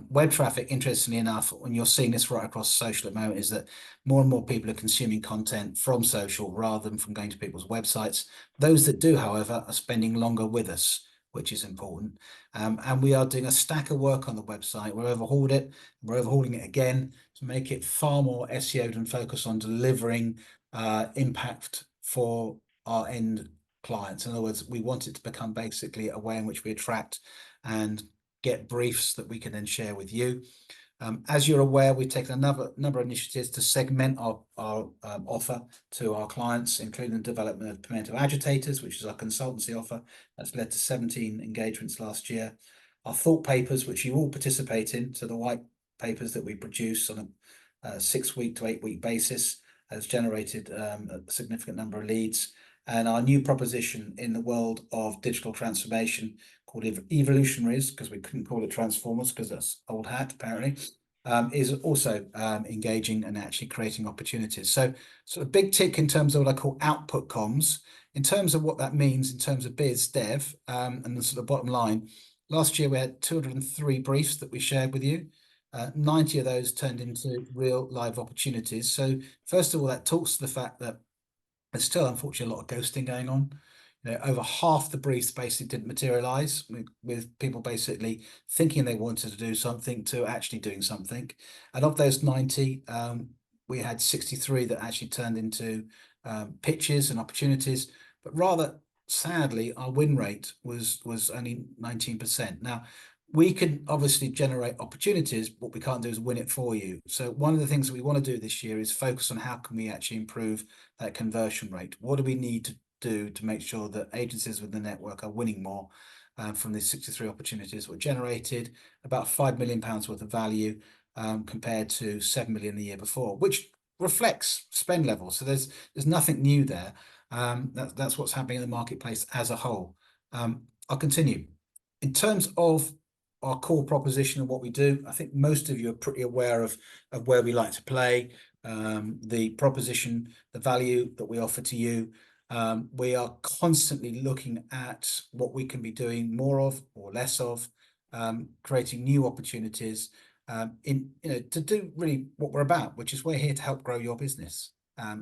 Web traffic, interestingly enough, when you're seeing this right across social at the moment, is that more and more people are consuming content from social rather than from going to people's websites. Those that do, however, are spending longer with us, which is important. And we are doing a stack of work on the website. We're overhauling it again to make it far more SEO'd and focus on delivering impact for our end clients. In other words, we want it to become basically a way in which we attract and get briefs that we can then share with you. As you're aware, we've taken a number of initiatives to segment our offer to our clients, including the development of Pimento Agitators, which is our consultancy offer. That's led to 17 engagements last year. Our thought papers, which you all participate in, so the white papers that we produce on a 6-week to 8-week basis, has generated a significant number of leads. And our new proposition in the world of digital transformation, called Evolutionaries, because we couldn't call it Transformers because that's old hat apparently, is also engaging and actually creating opportunities. So sort of big tick in terms of what I call output comms. In terms of what that means in terms of biz dev, and the sort of bottom line, last year we had 203 briefs that we shared with you. 90 of those turned into real live opportunities. So first of all, that talks to the fact that there's still, unfortunately, a lot of ghosting going on. Over half the briefs basically didn't materialize, with people basically thinking they wanted to do something to actually doing something. And of those 90, we had 63 that actually turned into pitches and opportunities. But rather sadly, our win rate was only 19%. Now, we can obviously generate opportunities, but what we can't do is win it for you. So one of the things that we want to do this year is focus on how can we actually improve that conversion rate. What do we need to do to make sure that agencies within the network are winning more from these 63 opportunities that were generated, about £5 million worth of value compared to 7 million the year before, which reflects spend levels. So there's nothing new there. That's what's happening in the marketplace as a whole. I'll continue. In terms of our core proposition and what we do, I think most of you are pretty aware of where we like to play, the proposition, the value that we offer to you. We are constantly looking at what we can be doing more of or less of, creating new opportunities to do really what we're about, which is we're here to help grow your business.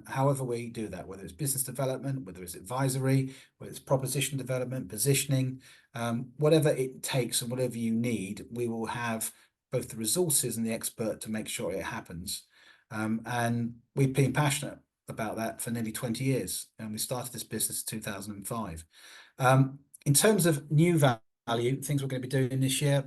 However we do that, whether it's business development, whether it's advisory, whether it's proposition development, positioning, whatever it takes and whatever you need, we will have both the resources and the expert to make sure it happens. And we've been passionate about that for nearly 20 years, and we started this business in 2005. In terms of new value, things we're going to be doing this year,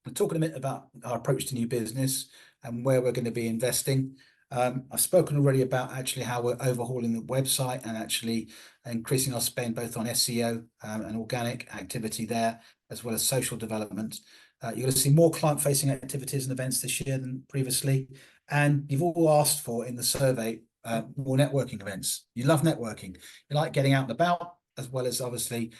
we're talking a bit about our approach to new business and where we're going to be investing. I've spoken already about actually how we're overhauling the website and actually increasing our spend both on SEO and organic activity there, as well as social development. You're going to see more client-facing activities and events this year than previously. And you've all asked for in the survey more networking events. You love networking. You like getting out and about, as well as obviously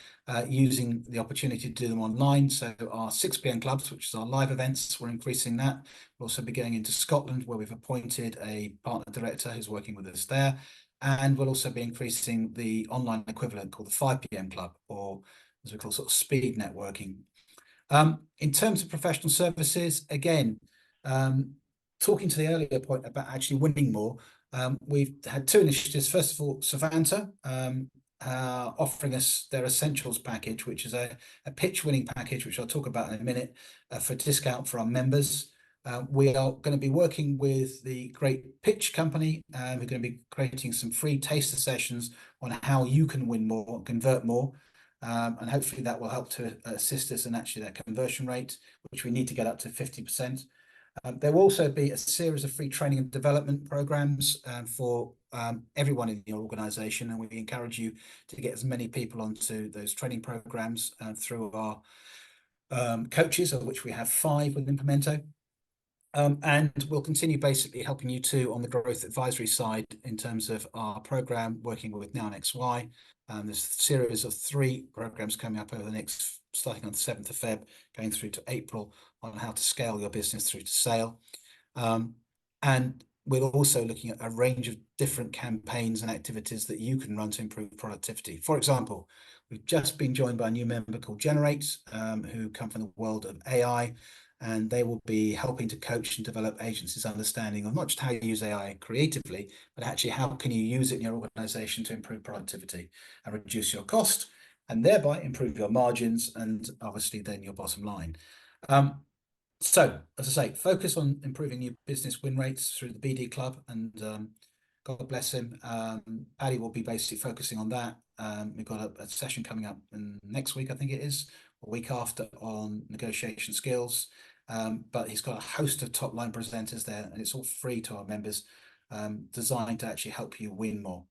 using the opportunity to do them online. So our 6 p.m. clubs, which is our live events, we're increasing that. We'll also be going into Scotland, where we've appointed a partner director who's working with us there. And we'll also be increasing the online equivalent called the 5 p.m. club, or as we call sort of speed networking. In terms of professional services, again, talking to the earlier point about actually winning more, we've had 2 initiatives. First of all, Savanta, offering us their essentials package, which is a pitch winning package, which I'll talk about in a minute, for discount for our members. We are going to be working with the great pitch company. We're going to be creating some free taster sessions on how you can win more, convert more, and hopefully that will help to assist us in actually that conversion rate, which we need to get up to 50%. There will also be a series of free training and development programs for everyone in your organization, and we encourage you to get as many people onto those training programs through our coaches, of which we have 5 within Pimento. And we'll continue basically helping you too on the growth advisory side in terms of our program working with Now and XY. There's a series of 3 programs coming up over the next, starting on the 7th of Feb, going through to April, on how to scale your business through to sale. And we're also looking at a range of different campaigns and activities that you can run to improve productivity. For example, we've just been joined by a new member called Generate, who come from the world of AI. and they will be helping to coach and develop agencies' understanding of not just how you use AI creatively, but actually how can you use it in your organization to improve productivity and reduce your cost, and thereby improve your margins and obviously then your bottom line. So, as I say, focus on improving new business win rates through the BD Club, and God bless him. Paddy will be basically focusing on that. We've got a session coming up next week, I think it is, a week after, on negotiation skills. But he's got a host of top line presenters there, and it's all free to our members, designed to actually help you win more.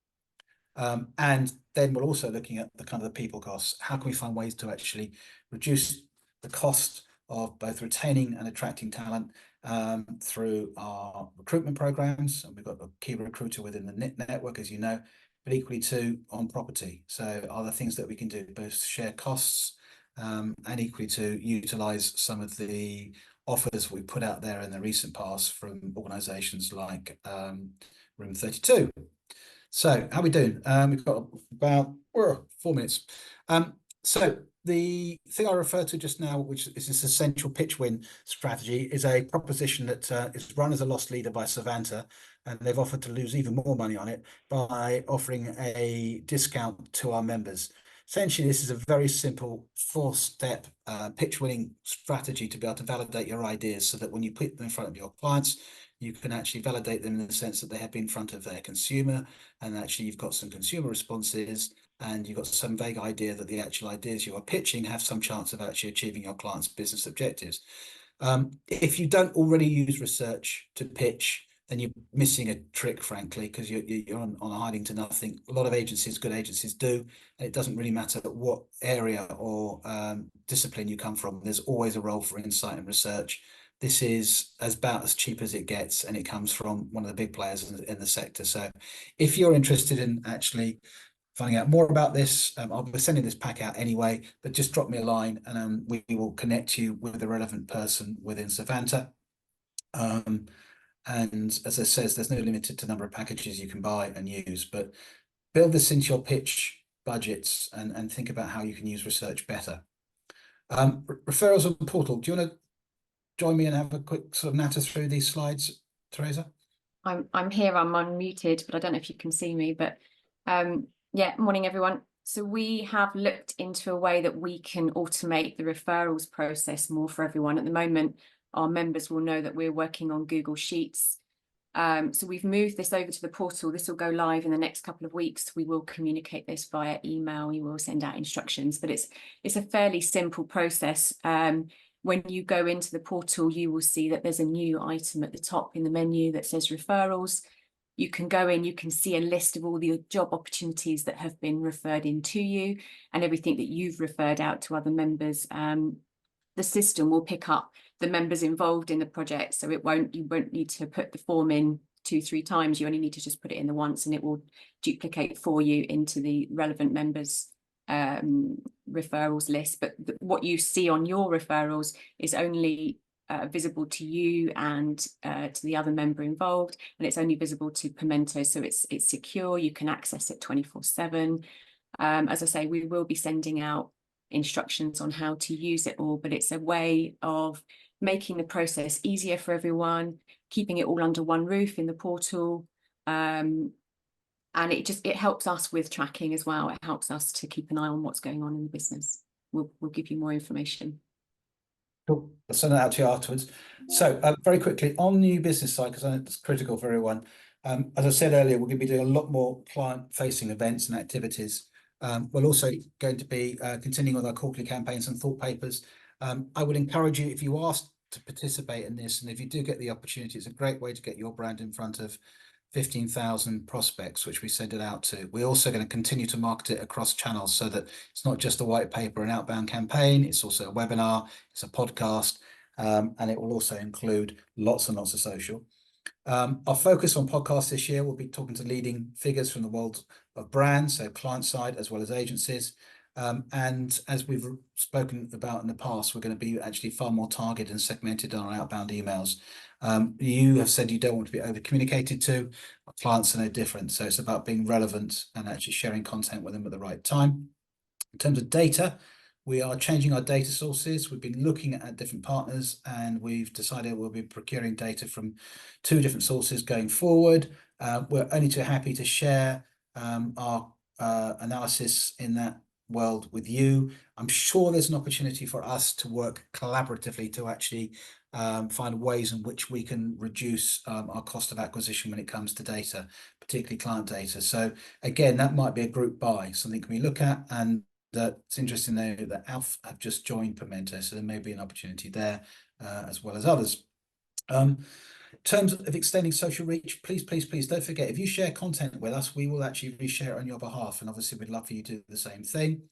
And then we're also looking at the kind of the people costs. How can we find ways to actually reduce the cost of both retaining and attracting talent through our recruitment programs? And we've got a key recruiter within the network, as you know, but equally too on property. So are there things that we can do, both share costs and equally to utilize some of the offers we put out there in the recent past from organizations like Room 32. So how are we doing? We've got about 4 minutes. So the thing I referred to just now, which is this essential pitch win strategy, is a proposition that is run as a loss leader by Savanta, and they've offered to lose even more money on it by offering a discount to our members. Essentially, this is a very simple 4-step pitch winning strategy to be able to validate your ideas, so that when you put them in front of your clients, you can actually validate them in the sense that they have been in front of their consumer, and actually you've got some consumer responses, and you've got some vague idea that the actual ideas you are pitching have some chance of actually achieving your client's business objectives. If you don't already use research to pitch, then you're missing a trick, frankly, because you're on a hiding to nothing. A lot of agencies, good agencies, do, and it doesn't really matter what area or discipline you come from. There's always a role for insight and research. This is about as cheap as it gets, and it comes from one of the big players in the sector. So if you're interested in actually finding out more about this, I'll be sending this pack out anyway, but just drop me a line, and we will connect you with the relevant person within Savanta. And as I says, there's no limit to the number of packages you can buy and use, but build this into your pitch budgets and think about how you can use research better. Referrals and portal. Do you want to join me and have a quick sort of natter through these slides, Teresa? I'm here, I'm unmuted, but I don't know if you can see me, but yeah, morning everyone. So we have looked into a way that we can automate the referrals process more for everyone. At the moment, our members will know that we're working on Google Sheets. So we've moved this over to the portal. This will go live in the next couple of weeks. We will communicate this via email. We will send out instructions, but it's a fairly simple process. When you go into the portal, you will see that there's a new item at the top in the menu that says referrals. You can go in, you can see a list of all the job opportunities that have been referred in to you and everything that you've referred out to other members. The system will pick up the members involved in the project, so you won't need to put the form in 2-3 times. You only need to just put it in the once, and it will duplicate for you into the relevant members referrals list. But what you see on your referrals is only visible to you and to the other member involved, and it's only visible to Pimento, so it's secure. You can access it 24/7. As I say, we will be sending out instructions on how to use it all, but it's a way of making the process easier for everyone, keeping it all under one roof in the portal, and it helps us with tracking as well. It helps us to keep an eye on what's going on in the business. We'll give you more information. Cool. I'll send that out to you afterwards. So very quickly on the new business side, because I know it's critical for everyone. As I said earlier, we're going to be doing a lot more client-facing events and activities. We're also going to be continuing with our quarterly campaigns and thought papers. I would encourage you, if you asked to participate in this, and if you do get the opportunity, it's a great way to get your brand in front of 15,000 prospects, which we send it out to. We're also going to continue to market it across channels, so that it's not just a white paper and outbound campaign, it's also a webinar, it's a podcast, and it will also include lots and lots of social. Our focus on podcasts this year, we'll be talking to leading figures from the world of brands, so client side as well as agencies. And as we've spoken about in the past, we're going to be actually far more targeted and segmented on our outbound emails. You have said you don't want to be over communicated to. Our clients are no different, so it's about being relevant and actually sharing content with them at the right time. In terms of data, We are changing our data sources. We've been looking at different partners, and we've decided we'll be procuring data from 2 different sources going forward. We're only too happy to share our analysis in that world with you. I'm sure there's an opportunity for us to work collaboratively to actually find ways in which we can reduce our cost of acquisition when it comes to data, particularly client data. So again, that might be a group buy, something we look at. And it's interesting though that Alf have just joined Pimento, so there may be an opportunity there as well as others. In terms of extending social reach, please don't forget, if you share content with us, we will actually reshare it on your behalf, and obviously we'd love for you to do the same thing.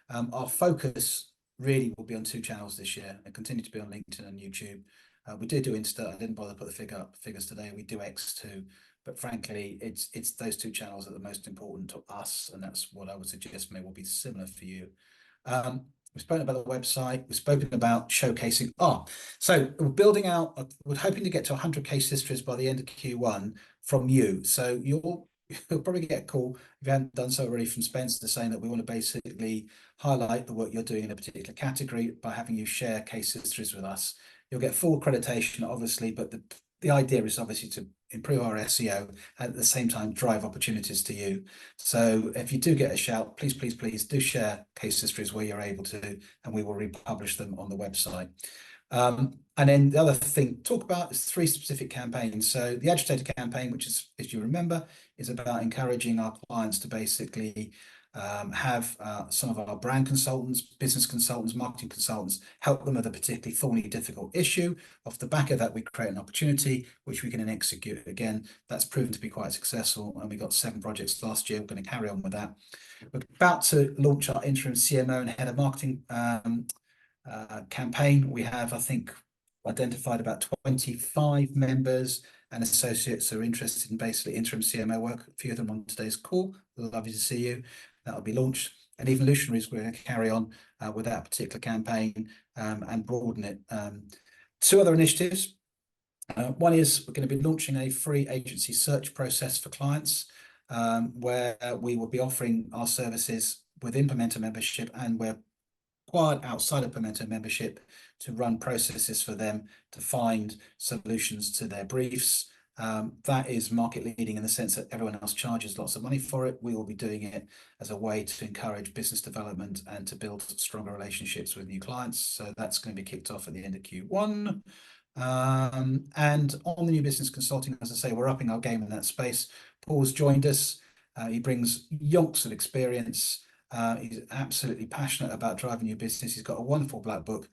Our focus really will be on 2 channels this year and continue to be on LinkedIn and YouTube. We did do Insta. I didn't bother to put the figures today. We do X too, but frankly, it's those 2 channels that are the most important to us, and that's what I would suggest may well be similar for you. We've spoken about the website. We've spoken about showcasing. So we're building out. We're hoping to get to 100 case histories by the end of Q1 from you. So you'll probably get a call if you haven't done so already from Spencer saying that we want to basically highlight the work you're doing in a particular category by having you share case histories with us. You'll get full accreditation, obviously, but the idea is obviously to improve our SEO and at the same time drive opportunities to you. So if you do get a shout, please do share case histories where you're able to, and we will republish them on the website. And then the other thing to talk about is 3 specific campaigns. So the agitator campaign, which is, as you remember, is about encouraging our clients to basically have some of our brand consultants, business consultants, marketing consultants help them with a particularly thorny, difficult issue. Off the back of that, we create an opportunity which we can then execute. Again, that's proven to be quite successful, and we got 7 projects last year. We're going to carry on with that. We're about to launch our interim CMO and head of marketing campaign. We have, I think, identified about 25 members and associates who are interested in basically interim CMO work. A few of them on today's call. Lovely to see you. That'll be launched. And Evolutionaries, we're going to carry on with that particular campaign and broaden it. 2 other initiatives. One is we're going to be launching a free agency search process for clients where we will be offering our services within Pimento membership, and we're required outside of Pimento membership to run processes for them to find solutions to their briefs. That is market leading in the sense that everyone else charges lots of money for it. We will be doing it as a way to encourage business development and to build stronger relationships with new clients. So that's going to be kicked off at the end of Q1. And on the new business consulting, as I say, we're upping our game in that space. Paul's joined us. He brings yonks of experience. He's absolutely passionate about driving new business. He's got a wonderful black book.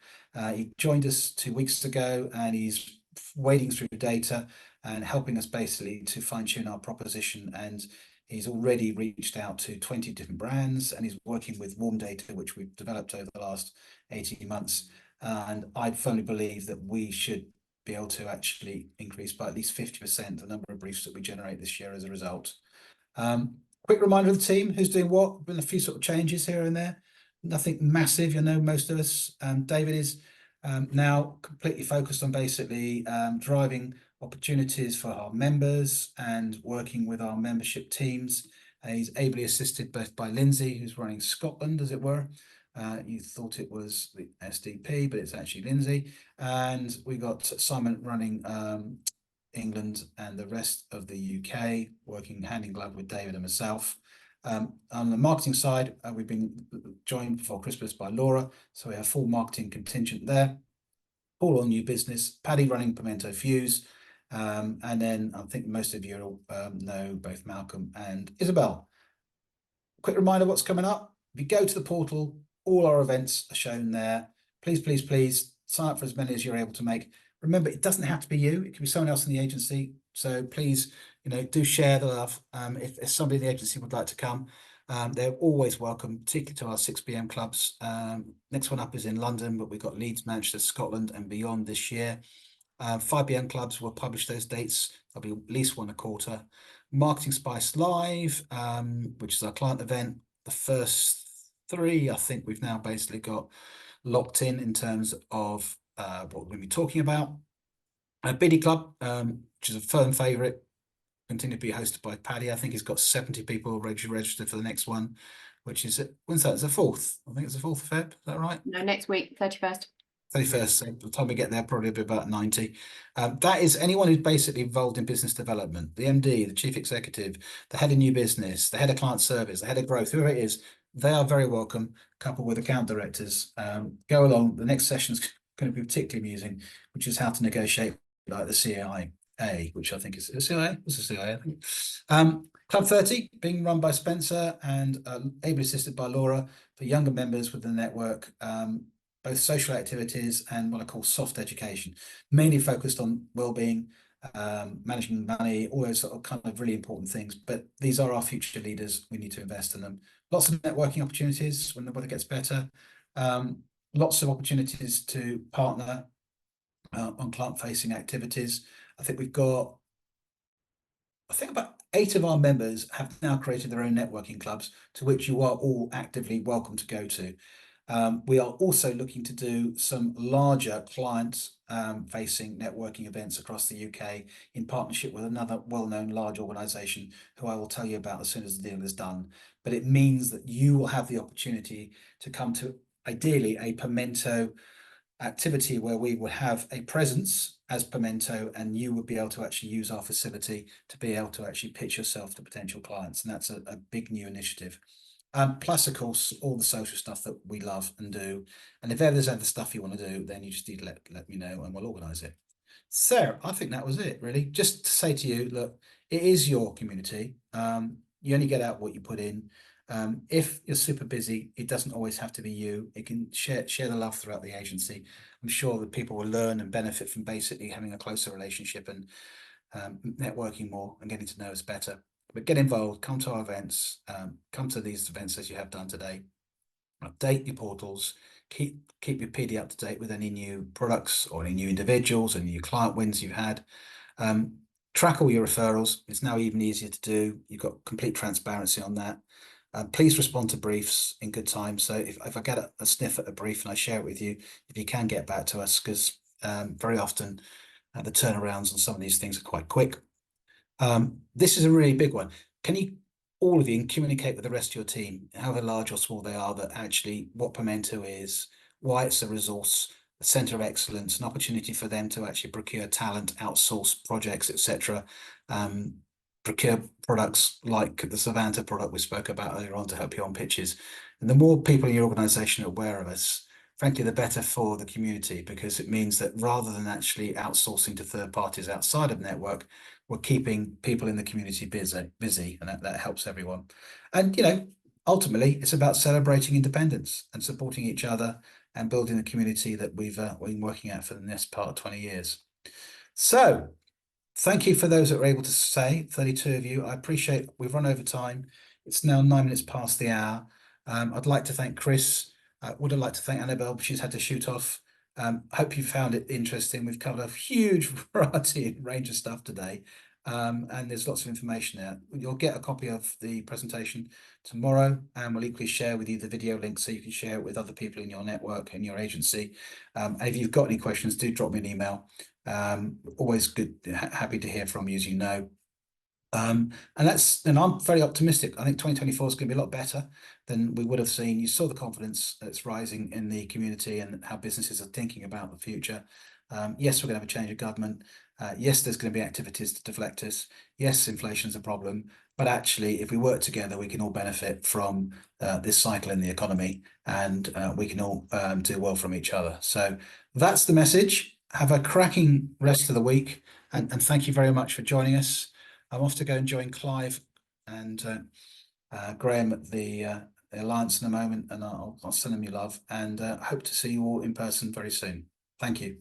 He joined us 2 weeks ago, and he's wading through data and helping us basically to fine-tune our proposition. And he's already reached out to 20 different brands, and he's working with warm data, which we've developed over the last 18 months. And I firmly believe that we should be able to actually increase by at least 50% the number of briefs that we generate this year as a result. Quick reminder of the team, who's doing what. Been a few sort of changes here and there. Nothing massive, you know, most of us. David is now completely focused on basically driving opportunities for our members and working with our membership teams. He's ably assisted both by Lindsay, who's running Scotland, as it were. You thought it was the SDP, but it's actually Lindsay. And we got Simon running England and the rest of the UK, working hand in glove with David and myself. On the marketing side, we've been joined before Christmas by Laura, so we have full marketing contingent there. Paul on new business, Paddy running Pimento Fuse, and then I think most of you know both Malcolm and Isabel. Quick reminder what's coming up. If you go to the portal, all our events are shown there. Please sign up for as many as you're able to make. Remember, it doesn't have to be you. It can be someone else in the agency. So please, you know, do share the love. If somebody in the agency would like to come, they're always welcome, particularly to our 6 p.m. clubs. Next one up is in London, but we've got Leeds, Manchester, Scotland, and beyond this year. 5 p.m. clubs will publish those dates. There'll be at least one a quarter. Marketing Spice Live, which is our client event. The first 3, I think we've now basically got locked in terms of what we're going to be talking about. Biddy Club, which is a firm favourite, continue to be hosted by Paddy. I think he's got 70 people registered for the next one. which is, when's that? It's the 4th. I think it's the 4th of Feb. Is that right? No, next week, 31st. 31st. So by the time we get there, probably be about 90. That is anyone who's basically involved in business development, the MD, the chief executive, the head of new business, the head of client service, the head of growth, whoever it is, they are very welcome, coupled with account directors. Go along. The next session is going to be particularly amusing, which is how to negotiate like the CIA, which I think is the CIA. What's the CIA? I think. Club 30 being run by Spencer and ably assisted by Laura for younger members within the network. Both social activities and what I call soft education, mainly focused on well-being, managing money, all those sort of kind of really important things. But these are our future leaders. We need to invest in them. Lots of networking opportunities when the weather gets better. Lots of opportunities to partner on client-facing activities. I think about 8 of our members have now created their own networking clubs, to which you are all actively welcome to go to. We are also looking to do some larger client-facing networking events across the UK in partnership with another well-known large organisation who I will tell you about as soon as the deal is done. But it means that you will have the opportunity to come to, ideally, a Pimento activity where we would have a presence as Pimento, and you would be able to actually use our facility to be able to actually pitch yourself to potential clients. And that's a big new initiative. Plus, of course, all the social stuff that we love and do. And if there's other stuff you want to do, then you just need to let me know and we'll organise it. So I think that was it, really. Just to say to you, look, it is your community. You only get out what you put in. If you're super busy, it doesn't always have to be you. It can share the love throughout the agency. I'm sure that people will learn and benefit from basically having a closer relationship and networking more and getting to know us better. But get involved, come to our events, come to these events as you have done today. Update your portals, keep your PD up to date with any new products or any new individuals, any new client wins you've had. Track all your referrals. It's now even easier to do. You've got complete transparency on that. Please respond to briefs in good time. So if I get a sniff at a brief and I share it with you, if you can get back to us, because very often the turnarounds on some of these things are quite quick. This is a really big one. Can you, all of you, communicate with the rest of your team, however large or small they are, that actually what Pimento is, why it's a resource, a centre of excellence, an opportunity for them to actually procure talent, outsource projects, etc. Procure products like the Savanta product we spoke about earlier on to help you on pitches. And the more people in your organisation are aware of us, frankly, the better for the community, because it means that rather than actually outsourcing to third parties outside of network, we're keeping people in the community busy, and that helps everyone. And, you know, ultimately, it's about celebrating independence and supporting each other and building the community that we've been working at for the next part of 20 years. So thank you for those that were able to stay, 32 of you. I appreciate we've run over time. It's now 9 minutes past the hour. I'd like to thank Chris. Would have liked to thank Annabel, but she's had to shoot off. Hope you found it interesting. We've covered a huge variety and range of stuff today. And there's lots of information there. You'll get a copy of the presentation tomorrow, and we'll equally share with you the video link so you can share it with other people in your network and your agency. And if you've got any questions, do drop me an email. Always good, happy to hear from you, as you know. And I'm very optimistic. I think 2024 is going to be a lot better than we would have seen. You saw the confidence that's rising in the community and how businesses are thinking about the future. Yes, we're going to have a change of government. Yes, there's going to be activities to deflect us. Yes, inflation's a problem. But actually, if we work together, we can all benefit from this cycle in the economy, and we can all do well from each other. So that's the message. Have a cracking rest of the week. And thank you very much for joining us. I'm off to go and join Clive and Graham at the Alliance in a moment, and I'll send them your love, and hope to see you all in person very soon. Thank you.